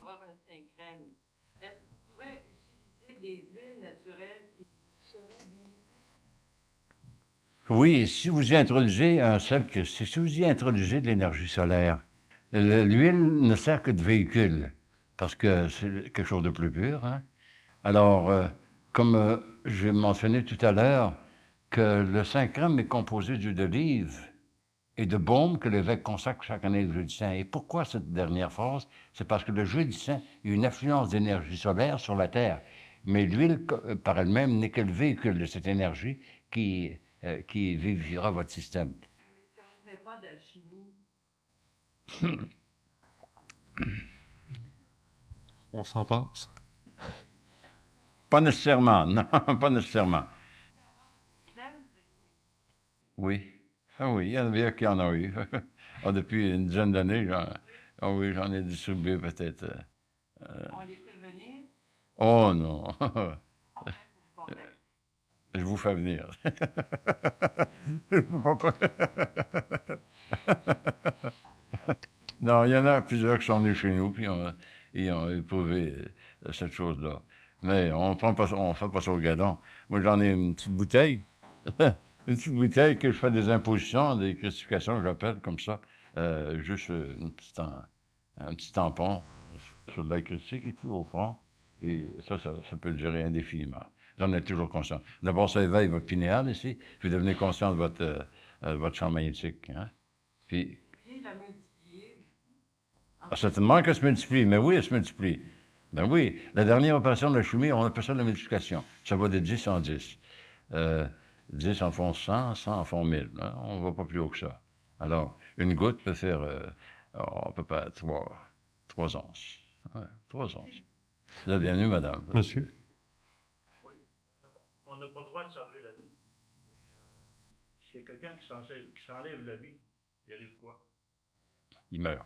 avoir un crème. Est-ce qu'on pourrait utiliser des huiles naturelles qui seraient bien? Oui, si vous y introduisez si vous y introduisez de l'énergie solaire, l'huile ne sert que de véhicule, parce que c'est quelque chose de plus pur. Hein? Alors, comme j'ai mentionné tout à l'heure, que le Saint-Crème est composé d'huile d'olive et de baume que l'évêque consacre chaque année le jeudi saint. Et pourquoi cette dernière phrase? C'est parce que le jeudi saint a une influence d'énergie solaire sur la Terre. Mais l'huile, par elle-même, n'est que le véhicule de cette énergie qui vivifiera votre système. Si on ne fait pas d'alchimie, On s'en passe. Pas nécessairement, non, pas nécessairement. Oui. Ah oui, il y en a qui en ont eu. Depuis une dizaine d'années, j'en ai distribué peut-être. on les fait venir. Oh non. Je vous fais venir. Non, il y en a plusieurs qui sont venus chez nous, puis ils ont éprouvé cette chose-là. Mais on prend pas, on fait pas ça au gadon. Moi, j'en ai une petite bouteille. Une petite bouteille que je fais des impositions, des classifications, j'appelle comme ça. Juste un petit tampon sur de la critique et tout au fond. Et ça peut durer indéfiniment. J'en ai toujours conscience. D'abord, ça éveille votre pinéal ici, puis devenez conscient de votre champ magnétique. Hein? Puis, Puis la multiplier. certainement qu'elle se multiplie, mais oui, elle se multiplie. Ben oui, la dernière opération de la chimie, on appelle ça la multiplication. Ça va de 10 en 10. 10 en font 100, 100 en font 1000. Hein? On ne va pas plus haut que ça. Alors, une goutte peut faire, à peu près 3 onces. Ouais, 3 onces. Vous êtes bienvenue, madame. Monsieur? On n'a pas le droit de s'enlever la vie. S'il y a quelqu'un qui s'enlève la vie, il arrive quoi? Il meurt.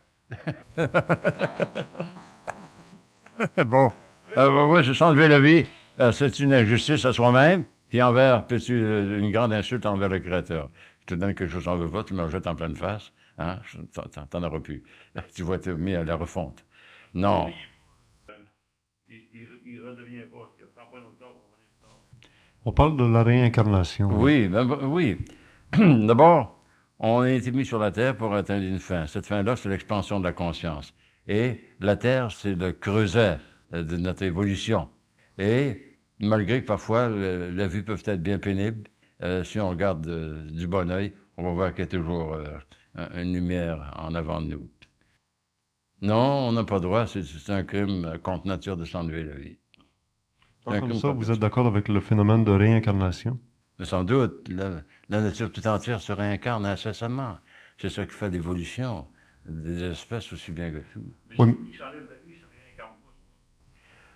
Bon. Ouais, se s'enlever la vie, c'est une injustice à soi-même, puis une grande insulte envers le Créateur. Je te donne quelque chose en veux pas, tu me le jettes en pleine face, hein, t'en auras plus. Tu vas être mis à la refonte. Non. Il redevient pas. Il prend pas notre corps. On parle de la réincarnation. Oui, oui. D'abord, on a été mis sur la Terre pour atteindre une fin. Cette fin-là, c'est l'expansion de la conscience. Et la Terre, c'est le creuset de notre évolution. Et malgré que parfois, la vue peut être bien pénible, si on regarde du bon œil, on va voir qu'il y a toujours une lumière en avant de nous. Non, on n'a pas droit, c'est un crime contre nature de s'enlever la vie. Comme ça, vous êtes d'accord avec le phénomène de réincarnation? Mais sans doute, la nature tout entière se réincarne incessamment. C'est ça qui fait l'évolution des espèces aussi bien que tout. Oui. Il s'enlève la vie, ça réincarne pas.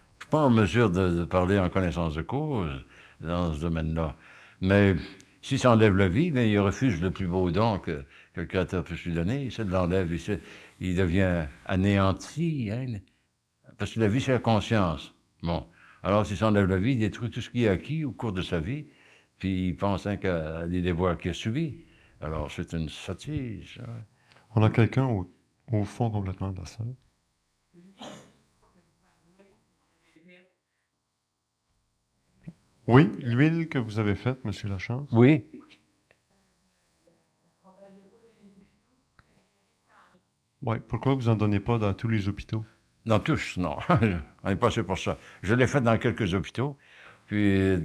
Je ne suis pas en mesure de parler en connaissance de cause dans ce domaine-là. Mais s'il s'enlève la vie, bien, il refuse le plus beau don que le Créateur peut lui donner. Il se l'enlève, il devient anéanti. Hein? Parce que la vie, c'est la conscience. Bon. Alors, s'il s'enlève la vie, il détruit tout ce qu'il a acquis au cours de sa vie, puis il pense qu'à des devoirs qu'il a subis. Alors, c'est une sottise. Hein? On a quelqu'un au fond complètement de la salle. Oui, l'huile que vous avez faite, Monsieur Lachance. Oui. Oui, pourquoi vous n'en donnez pas dans tous les hôpitaux? Dans tous, non. On n'est pas sûr pour ça. Je l'ai fait dans quelques hôpitaux. Puis,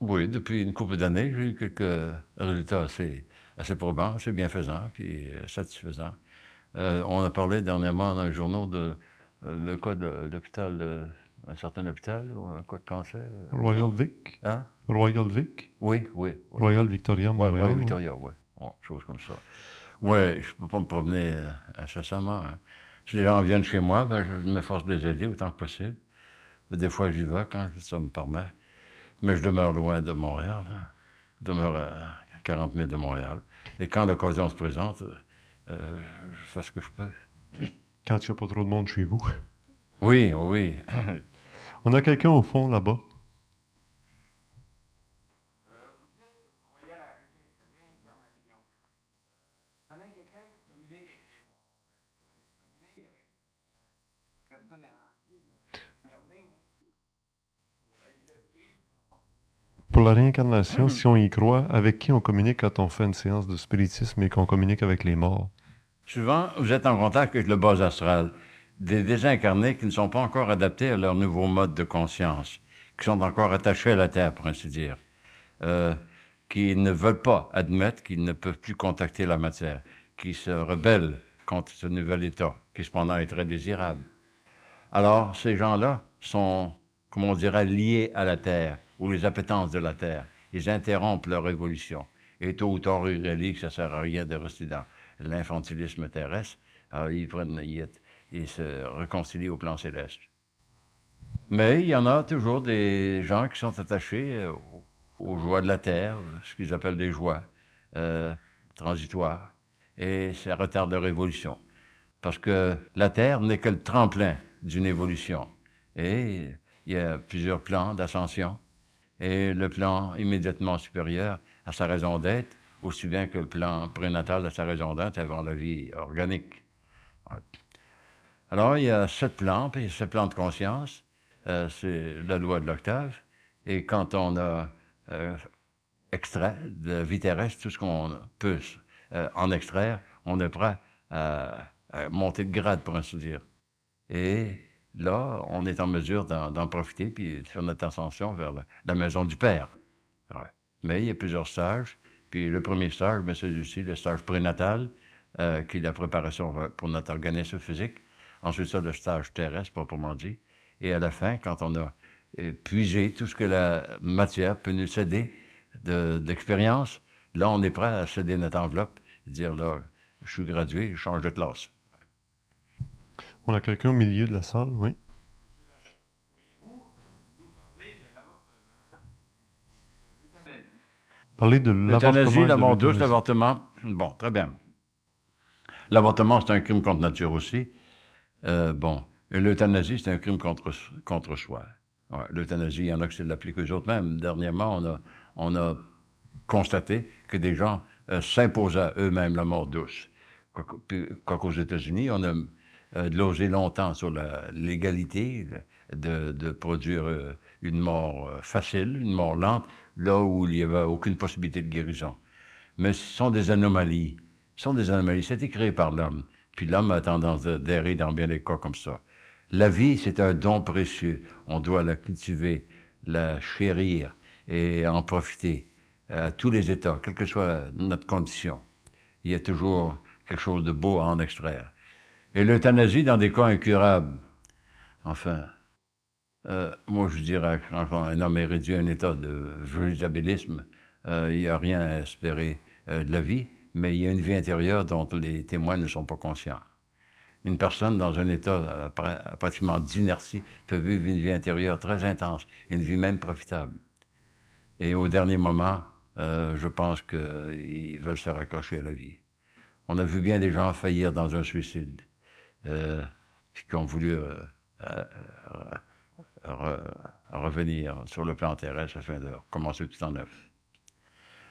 oui, depuis une couple d'années, j'ai eu quelques résultats assez probants, assez bienfaisants, puis satisfaisants. On a parlé dernièrement dans les journaux de le cas de l'hôpital, un certain hôpital, ou un cas de cancer. Royal Vic? Hein? Royal Vic? Oui. Royal Victoria, Montréal. Oui, Victoria, oui. Bon, chose comme ça. Oui, je ne peux pas me promener incessamment. Hein. Si les gens viennent chez moi, ben, je m'efforce de les aider autant que possible. Des fois, j'y vais quand ça me permet. Mais je demeure loin de Montréal. Hein. Je demeure à 40 000 de Montréal. Et quand l'occasion se présente, je fais ce que je peux. Quand il n'y a pas trop de monde chez vous. Oui. On a quelqu'un au fond là-bas. Pour la réincarnation, si on y croit, avec qui on communique quand on fait une séance de spiritisme et qu'on communique avec les morts? Souvent, vous êtes en contact avec le bas astral, des désincarnés qui ne sont pas encore adaptés à leur nouveau mode de conscience, qui sont encore attachés à la Terre, pour ainsi dire, qui ne veulent pas admettre qu'ils ne peuvent plus contacter la matière, qui se rebellent contre ce nouvel état, qui cependant est très désirable. Alors, ces gens-là sont, comme on dirait, liés à la Terre, ou les appétences de la Terre. Ils interrompent leur évolution. Et tôt ou tard, ils réalisent que ça ne sert à rien de rester dans l'infantilisme terrestre. Alors, ils se réconcilient au plan céleste. Mais il y en a toujours des gens qui sont attachés aux joies de la Terre, ce qu'ils appellent des joies transitoires. Et ça retarde leur évolution. Parce que la Terre n'est que le tremplin d'une évolution. Et il y a plusieurs plans d'ascension. Et le plan immédiatement supérieur à sa raison d'être, aussi bien que le plan prénatal à sa raison d'être avant la vie organique. Ouais. Alors, il y a 7 plans, puis 7 plans de conscience. C'est la loi de l'octave. Et quand on a extrait de la vie terrestre tout ce qu'on peut en extraire, on est prêt à monter de grade, pour ainsi dire. Et là, on est en mesure d'en profiter, puis faire notre ascension vers la maison du Père. Ouais. Mais il y a plusieurs stages. Puis le premier stage, c'est celui-ci, le stage prénatal, qui est la préparation pour notre organisme physique. Ensuite, ça, le stage terrestre, proprement dit. Et à la fin, quand on a puisé tout ce que la matière peut nous céder d'expérience, là, on est prêt à céder notre enveloppe et dire, là, je suis gradué, je change de classe. On a quelqu'un au milieu de la salle, oui. Parler de L'euthanasie, l'avortement. la mort douce, l'avortement. Bon, très bien. L'avortement, c'est un crime contre nature aussi. Bon, l'euthanasie, c'est un crime contre soi. Ouais, l'euthanasie, il y en a qui l'appliquent eux autres même. Dernièrement, on a constaté que des gens s'imposaient à eux-mêmes la mort douce. Quoiqu'aux États-Unis, on a glosé longtemps sur la légalité de produire une mort facile, une mort lente, là où il n'y avait aucune possibilité de guérison. Mais ce sont des anomalies. Ce sont des anomalies. C'était créé par l'homme. Puis l'homme a tendance d'errer dans bien des cas comme ça. La vie, c'est un don précieux. On doit la cultiver, la chérir et en profiter à tous les états, quelle que soit notre condition. Il y a toujours quelque chose de beau à en extraire. Et l'euthanasie, dans des cas incurables, enfin, moi je dirais que quand un homme est réduit à un état de végétabilisme, il n'y a rien à espérer de la vie, mais il y a une vie intérieure dont les témoins ne sont pas conscients. Une personne dans un état pratiquement d'inertie peut vivre une vie intérieure très intense, une vie même profitable. Et au dernier moment, je pense qu'ils veulent se raccrocher à la vie. On a vu bien des gens faillir dans un suicide, puis qui ont voulu revenir sur le plan terrestre afin de commencer tout en neuf.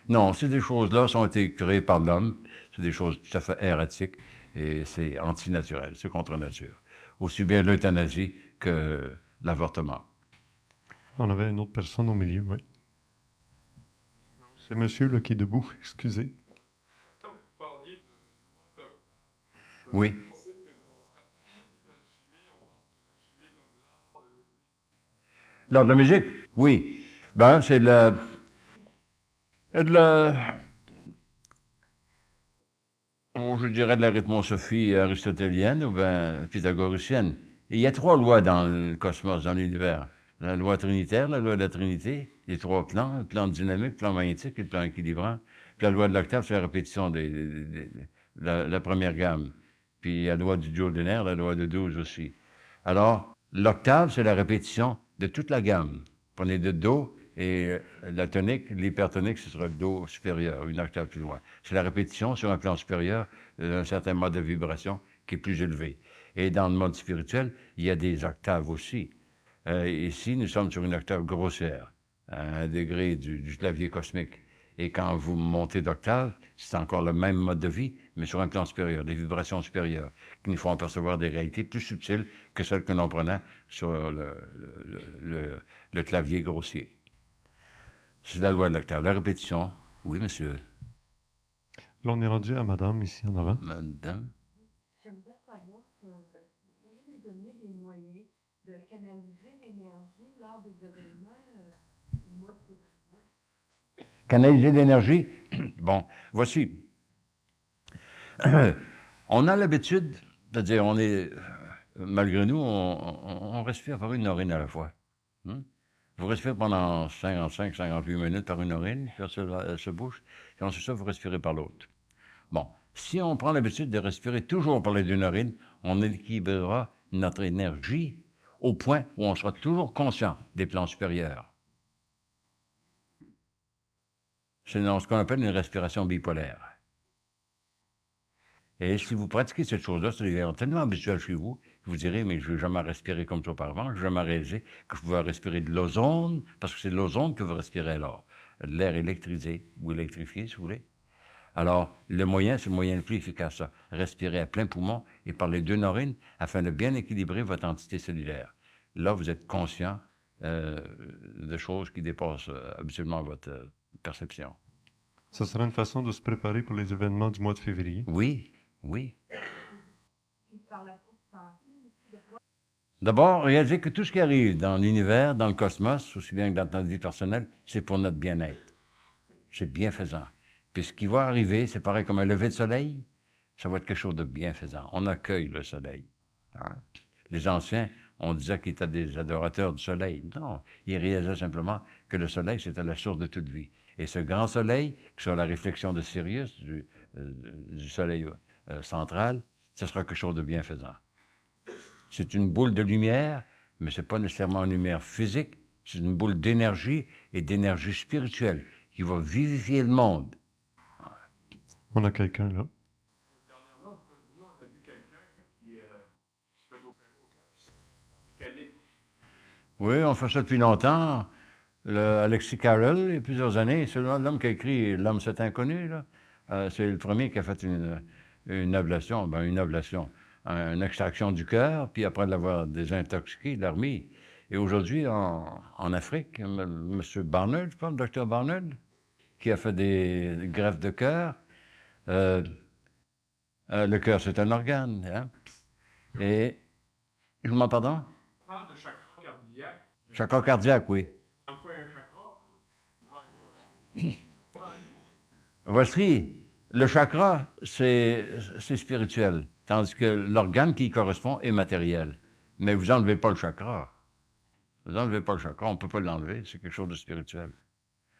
Non, ces des choses-là ont été créées par l'homme, c'est des choses tout à fait erratiques, et c'est antinaturel, c'est contre nature. Aussi bien l'euthanasie que l'avortement. On avait une autre personne au milieu, oui. C'est monsieur là, qui est debout, excusez. Oui. L'art de la musique? Oui. Ben, c'est de la je dirais de la rythmosophie aristotelienne ou bien pythagoricienne. Et il y a 3 lois dans le cosmos, dans l'univers. La loi trinitaire, la loi de la Trinité, les 3 plans, le plan dynamique, le plan magnétique et le plan équilibrant. Puis la loi de l'octave, c'est la répétition de la première gamme. Puis la loi du duodénaire, la loi de 12 aussi. Alors, l'octave, c'est la répétition de toute la gamme. Prenez de Do, et la tonique, l'hypertonique, ce sera le Do supérieur, une octave plus loin. C'est la répétition sur un plan supérieur d'un certain mode de vibration qui est plus élevé. Et dans le mode spirituel, il y a des octaves aussi. Ici, nous sommes sur une octave grossière, à un degré du clavier cosmique. Et quand vous montez d'octave, c'est encore le même mode de vie, mais sur un plan supérieur, des vibrations supérieures, qui nous font apercevoir des réalités plus subtiles que celles que l'on prenait sur le clavier grossier. C'est la loi de l'octave. La répétition. Oui, monsieur. Là, on est rendu à madame, ici en avant. Madame. J'aimerais savoir si vous pouvez nous donner des moyens de canaliser l'énergie lors des événements Canaliser l'énergie. Bon, voici. On a l'habitude, c'est-à-dire, on est, malgré nous, on respire par une narine à la fois. Vous respirez pendant 55-58 minutes par une narine, puis se bouche, et ensuite ça, vous respirez par l'autre. Bon, si on prend l'habitude de respirer toujours par les 2 narines, on équilibrera notre énergie au point où on sera toujours conscient des plans supérieurs. C'est ce qu'on appelle une respiration bipolaire. Et si vous pratiquez cette chose-là, ça devient tellement habituel chez vous Vous direz, mais je n'ai jamais respiré comme ça auparavant. Je n'ai jamais réalisé que je pouvais respirer de l'ozone, parce que c'est de l'ozone que vous respirez alors. De l'air électrisé ou électrifié, si vous voulez. Alors, le moyen, c'est le moyen le plus efficace, ça. Respirer à plein poumon et par les deux narines afin de bien équilibrer votre entité cellulaire. Là, vous êtes conscient de choses qui dépassent habituellement votre perception. Ce serait une façon de se préparer pour les événements du mois de février. Oui, oui. D'abord, réalisez que tout ce qui arrive dans l'univers, dans le cosmos, aussi bien que dans notre vie personnelle, c'est pour notre bien-être. C'est bienfaisant. Puis ce qui va arriver, c'est pareil comme un lever de soleil, ça va être quelque chose de bienfaisant. On accueille le soleil. Hein? Les anciens, on disait qu'ils étaient des adorateurs du soleil. Non, ils réalisaient simplement que le soleil, c'était la source de toute vie. Et ce grand soleil, qui sera la réflexion de Sirius, du soleil central, ce sera quelque chose de bienfaisant. C'est une boule de lumière, mais ce n'est pas nécessairement une lumière physique, c'est une boule d'énergie et d'énergie spirituelle qui va vivifier le monde. On a quelqu'un là. Oui, on fait ça depuis longtemps. Alexis Carrel, il y a plusieurs années, c'est l'homme qui a écrit L'homme c'est inconnu, là. C'est le premier qui a fait une ablation, une extraction du cœur, puis après l'avoir désintoxiqué, il l'a remis. Et aujourd'hui, en Afrique, M. Barnard, je pense, le Dr. Barnard, qui a fait des greffes de cœur. Le cœur, c'est un organe. Hein? Et, je m'en pardon? On parle de chakra cardiaque. Chakra cardiaque, oui. On fait un chakra. Voici, le chakra, c'est spirituel, tandis que l'organe qui y correspond est matériel. Mais vous n'enlevez pas le chakra. Vous n'enlevez pas le chakra, on ne peut pas l'enlever, c'est quelque chose de spirituel.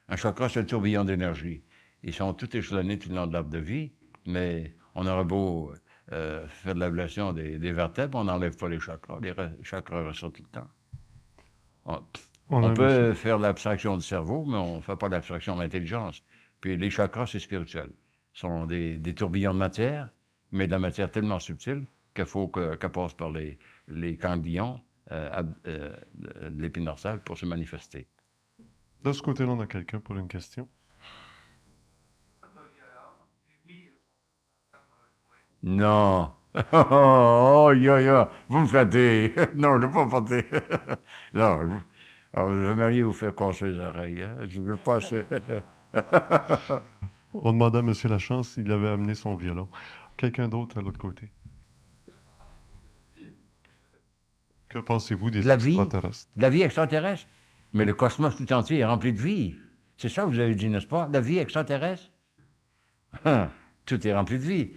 Un chakra, c'est un tourbillon d'énergie. Ils sont tous échelonnés tout le long de l'arbre de vie, mais on aurait beau faire de l'ablation des vertèbres, on n'enlève pas les chakras. Les chakras ressortent tout le temps. On peut faire l'abstraction du cerveau, mais on ne fait pas l'abstraction de l'intelligence. Puis les chakras, c'est spirituel. Ce sont des tourbillons de matière, mais de la matière tellement subtile qu'il faut qu'elle passe par les ganglions de l'épine dorsale pour se manifester. De ce côté-là, on a quelqu'un pour une question. Non. Oh, vous me flattez. Non, je ne veux pas flatter. Non, vous aimeriez vous faire casser les oreilles. Hein? Je ne veux pas... On demandait à M. Lachance s'il avait amené son violon. Quelqu'un d'autre à l'autre côté. Que pensez-vous des extraterrestres? La vie extraterrestre? Mais le cosmos tout entier est rempli de vie. C'est ça que vous avez dit, n'est-ce pas? La vie extraterrestre? Tout est rempli de vie.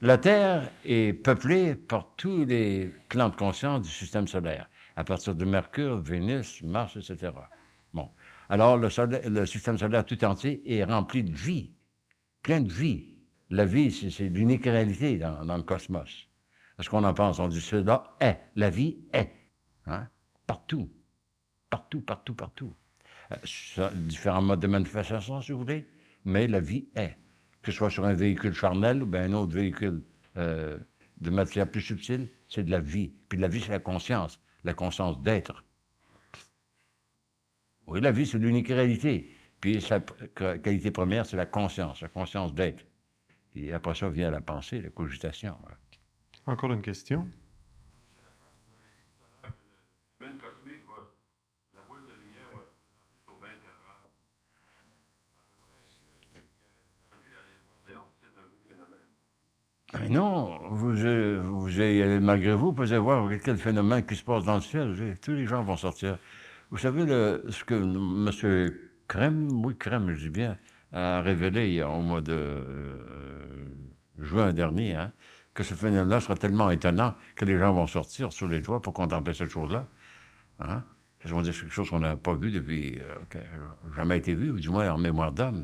La Terre est peuplée par tous les plans de conscience du système solaire, à partir de Mercure, Vénus, Mars, etc. Bon. Alors, le système solaire tout entier est rempli de vie, plein de vie. La vie, c'est l'unique réalité dans le cosmos. Parce qu'on en pense, on dit cela est, la vie est. Hein? Partout. Partout, partout, partout. Différents modes de manifestation, si vous voulez, mais la vie est. Que ce soit sur un véhicule charnel ou bien un autre véhicule de matière plus subtile, c'est de la vie. Puis la vie, c'est la conscience d'être. Oui, la vie, c'est l'unique réalité. Puis sa qualité première, c'est la conscience d'être. Et après ça vient la pensée, la cogitation. Encore une question? Non, malgré vous, vous pouvez voir quel phénomène qui se passe dans le ciel. Tous les gens vont sortir. Vous savez, ce que M. Krem, je dis bien, a révélé au mois de juin dernier, hein, que ce phénomène-là sera tellement étonnant que les gens vont sortir sur les toits pour contempler cette chose-là. Hein? Ils vont dire quelque chose qu'on n'a pas vu depuis, jamais été vu, ou du moins en mémoire d'homme.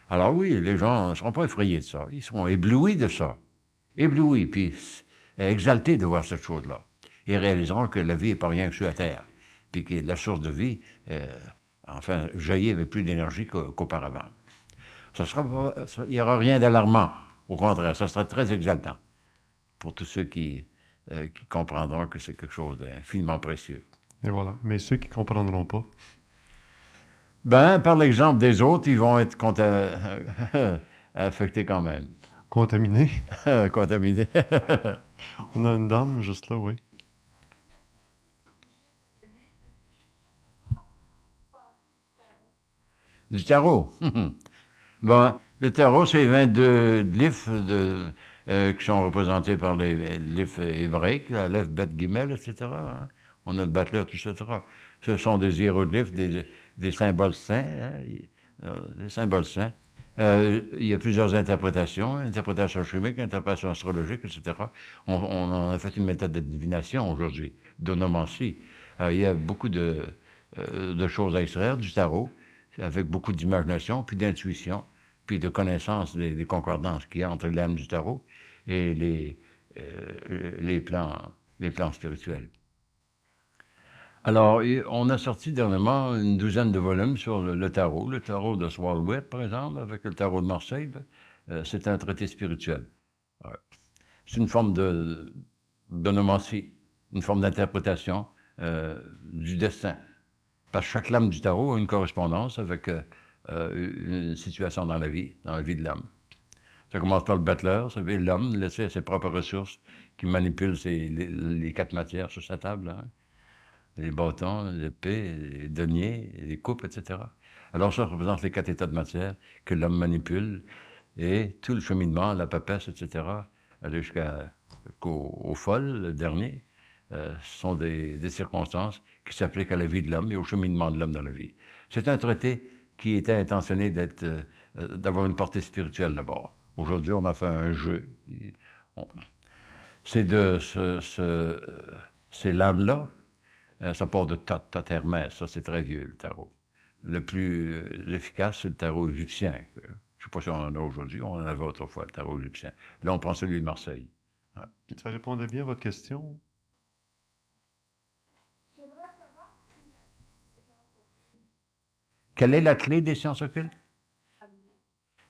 Alors oui, les gens ne seront pas effrayés de ça. Ils seront éblouis de ça. Éblouis, puis exaltés de voir cette chose-là. Ils réaliseront que la vie n'est pas rien que sur la Terre, puis que la source de vie, jaillit avec plus d'énergie qu'auparavant. Il n'y aura rien d'alarmant. Au contraire, ça sera très exaltant pour tous ceux qui qui comprendront que c'est quelque chose d'infiniment précieux. Et voilà. Mais ceux qui ne comprendront pas, Ben, par l'exemple des autres, ils vont être affectés quand même, contaminés. contaminés. On a une dame juste là, oui. Du tarot. Bon, le tarot, c'est 22 glyphes qui sont représentés par les glyphes hébraïques, la Aleph, Bet, Gimel, etc. Hein. On a le battleur, tout ça, etc. Ce sont des hiéroglyphes, des symboles saints, hein, des symboles saints. Il y a plusieurs interprétations, interprétation chimique, interprétation astrologique, etc. On en a fait une méthode de divination aujourd'hui, d'onomancie. Il y a beaucoup de choses à extraire du tarot, avec beaucoup d'imagination, puis d'intuition, puis de connaissance des concordances qu'il y a entre l'âme du tarot et les plans spirituels. Alors, on a sorti dernièrement une douzaine de volumes sur le tarot de Swalwell, par exemple, avec le tarot de Marseille. C'est un traité spirituel. Ouais. C'est une forme d'onomancie, une forme d'interprétation du destin. Parce que chaque lame du tarot a une correspondance avec une situation dans la vie de l'homme. Ça commence par le battleur, ça veut dire l'homme laissé à ses propres ressources, qui manipule les 4 matières sur sa table. Hein. Les bâtons, l'épée, les deniers, les coupes, etc. Alors ça représente les 4 états de matière que l'homme manipule et tout le cheminement, la papesse, etc., aller jusqu'au fol, le dernier, ce sont des circonstances qui s'appliquent à la vie de l'homme et au cheminement de l'homme dans la vie. C'est un traité qui était intentionné d'avoir une portée spirituelle d'abord. Aujourd'hui, on a fait un jeu. C'est ces lames-là, ça part de Tot Hermès, ça c'est très vieux le tarot. Le plus efficace, c'est le tarot égyptien. Je ne sais pas si on en a aujourd'hui, on en avait autrefois, le tarot égyptien. Là, on prend celui de Marseille. Ouais. Ça répondait bien à votre question? Quelle est la clé des sciences occultes?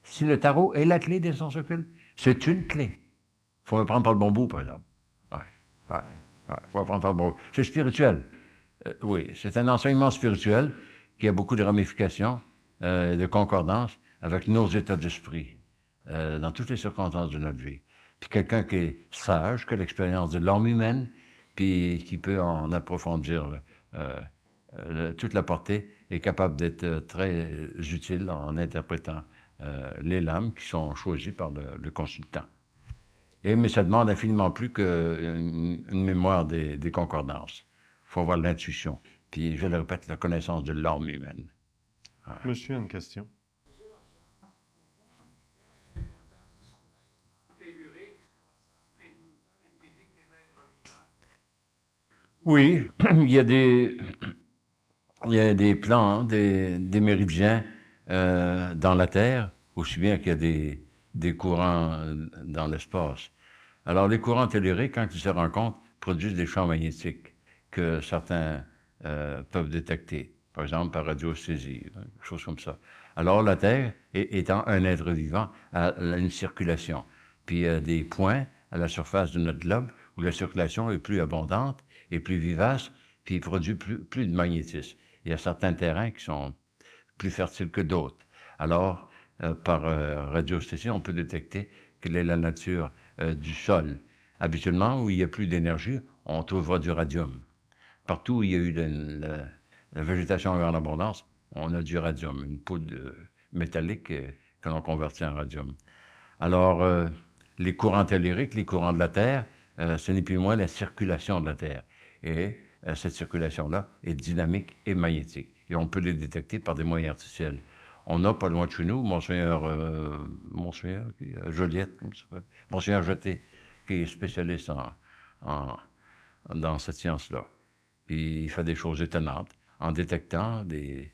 Si le tarot est la clé des sciences occultes, c'est une clé. Il faut me prendre par le bon bout, par exemple. Ouais. Faut me prendre par le bon bout. C'est spirituel. Oui, c'est un enseignement spirituel qui a beaucoup de ramifications, de concordances avec nos états d'esprit, dans toutes les circonstances de notre vie. Puis quelqu'un qui est sage, qui a l'expérience de l'âme humaine, puis qui peut en approfondir toute la portée, est capable d'être très utile en interprétant les lames qui sont choisies par le consultant. Mais ça demande infiniment plus qu'une mémoire des concordances. Il faut avoir l'intuition. Puis, je le répète, la connaissance de l'âme humaine. Ouais. Monsieur a une question. Oui, il y a des plans, des méridiens dans la Terre, aussi bien qu'il y a des courants dans l'espace. Alors, les courants telluriques, quand ils se rencontrent, produisent des champs magnétiques que certains peuvent détecter, par exemple par radiesthésie, quelque chose comme ça. Alors, la Terre, étant un être vivant, a une circulation. Puis, il y a des points à la surface de notre globe où la circulation est plus abondante et plus vivace, puis il produit plus de magnétisme. Il y a certains terrains qui sont plus fertiles que d'autres. Alors, par radiesthésie, on peut détecter quelle est la nature du sol. Habituellement, où il n'y a plus d'énergie, on trouvera du radium. Partout où il y a eu la végétation en abondance, on a du radium, une poudre métallique que l'on convertit en radium. Alors, les courants telluriques, les courants de la Terre, ce n'est plus moins la circulation de la Terre. Et cette circulation-là est dynamique et magnétique. Et on peut les détecter par des moyens artificiels. On a, pas loin de chez nous, Monseigneur Joliette, Monseigneur Jeté, qui est spécialiste dans cette science-là. Puis il fait des choses étonnantes en détectant des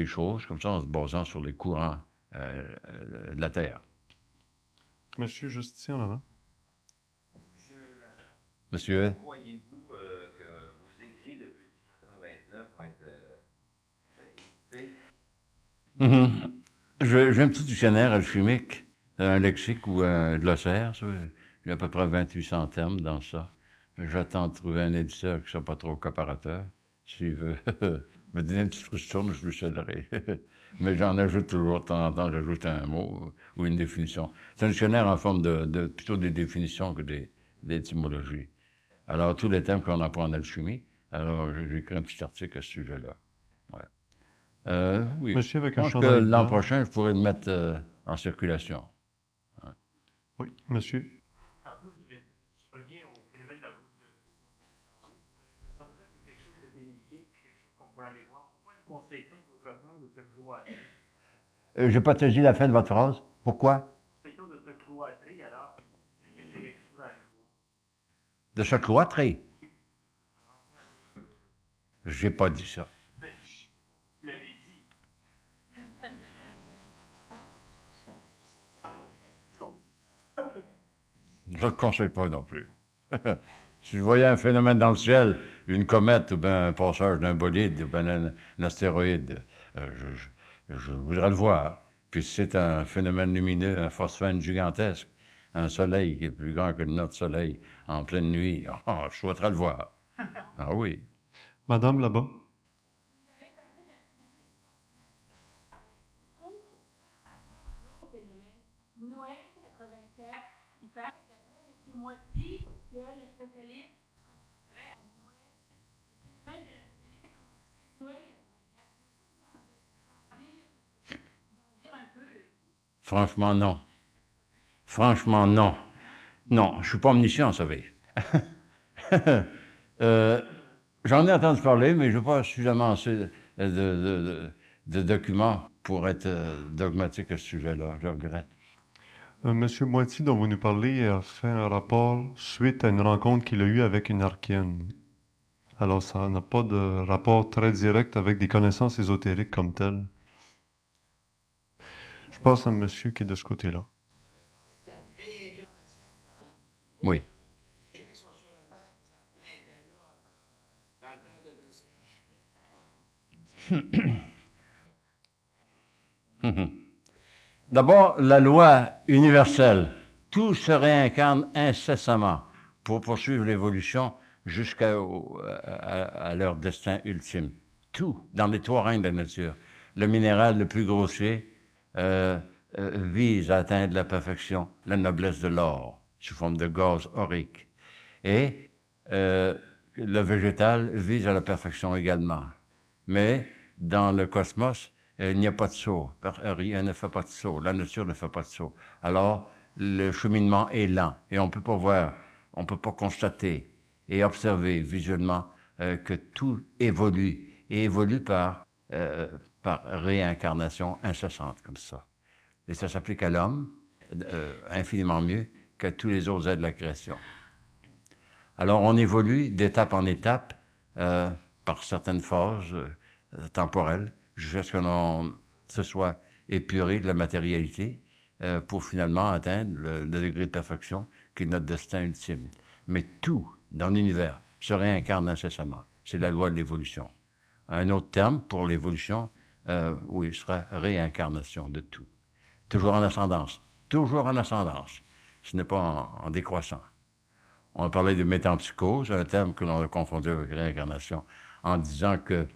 choses comme ça, en se basant sur les courants de la Terre. Monsieur, juste ici en avant. Monsieur? Croyez-vous que vos écrits depuis 1929 vont être J'ai un petit dictionnaire alchimique, un lexique ou un glossaire, J'ai à peu près 2800 termes dans ça. J'attends de trouver un éditeur qui ne soit pas trop comparateur. S'il veut me donner une petite ristourne, je lui céderai. Mais j'en ajoute toujours, de temps en temps, j'ajoute un mot ou une définition. C'est un dictionnaire en forme plutôt des définitions que d'étymologie. Alors, tous les termes qu'on apprend en alchimie, alors j'ai écrit un petit article à ce sujet-là. Ouais. Oui. Monsieur avec Je un pense que chandail l'an blanc. prochain, je pourrais le mettre en circulation. Oui, monsieur. En plus, je reviens au phénomène de la route de. Ça me semble que quelque chose de délicat, quelque chose qu'on pourrait aller voir. Pourquoi ne conseille-t-on au gouvernement de se cloîtrer? J'ai pas saisi la fin de votre phrase. Pourquoi? Conseille-t-on de se cloîtrer alors que c'est quelque chose à voir? De se cloîtrer. J'ai pas dit ça. Ben, je l'avais dit. Je ne le conseille pas non plus. Si je voyais un phénomène dans le ciel, une comète ou bien un passage d'un bolide ou bien un astéroïde, je voudrais le voir. Puis si c'est un phénomène lumineux, un phosphène gigantesque, un soleil qui est plus grand que notre soleil en pleine nuit, je souhaiterais le voir. Ah oui. Madame là-bas. Noël 84, il paraît que c'est moi dit que le spécialiste Franchement, non. Franchement, non. Non, je suis pas omniscient, vous savez. J'en ai entendu parler, mais je n'ai pas suffisamment assez de documents pour être dogmatique à ce sujet-là. Je regrette. Monsieur Moiti, dont vous nous parlez, a fait un rapport suite à une rencontre qu'il a eue avec une archéenne. Alors, ça n'a pas de rapport très direct avec des connaissances ésotériques comme telles. Je passe à monsieur qui est de ce côté-là. Oui. D'abord, la loi universelle. Tout se réincarne incessamment pour poursuivre l'évolution jusqu'à leur destin ultime. Tout, dans les trois règnes de la nature. Le minéral le plus grossier vise à atteindre la perfection, la noblesse de l'or, sous forme de gaz aurique. Et le végétal vise à la perfection également. Mais dans le cosmos, il n'y a pas de saut. Rien ne fait pas de saut. La nature ne fait pas de saut. Alors, le cheminement est lent et on ne peut pas voir, on ne peut pas constater et observer visuellement que tout évolue et évolue par réincarnation incessante comme ça. Et ça s'applique à l'homme infiniment mieux qu'à tous les autres êtres de la création. Alors, on évolue d'étape en étape par certaines phases temporelles jusqu'à ce qu'on se soit épuré de la matérialité pour finalement atteindre le degré de perfection qui est notre destin ultime. Mais tout dans l'univers se réincarne incessamment. C'est la loi de l'évolution. Un autre terme pour l'évolution, oui, serait réincarnation de tout. Toujours en ascendance. Toujours en ascendance. Ce n'est pas en décroissant. On a parlé de métempsychose, un terme que l'on a confondu avec réincarnation, en disant que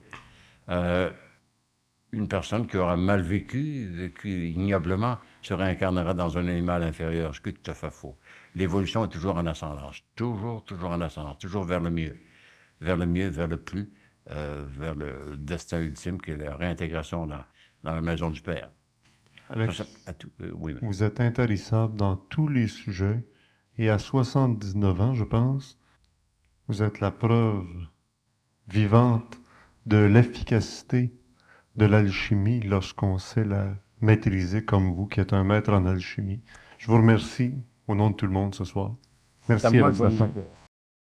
une personne qui aura mal vécu ignoblement, se réincarnera dans un animal inférieur, ce qui est tout à fait faux. L'évolution est toujours en ascendance, toujours en ascendance, toujours vers le mieux, vers le plus, vers le destin ultime qui est la réintégration dans la maison du Père. Alex, Oui, mais... vous êtes intarissable dans tous les sujets et à 79 ans, je pense, vous êtes la preuve vivante de l'efficacité de l'alchimie lorsqu'on sait la maîtriser comme vous, qui êtes un maître en alchimie. Je vous remercie au nom de tout le monde ce soir. Merci, Alex Lafont.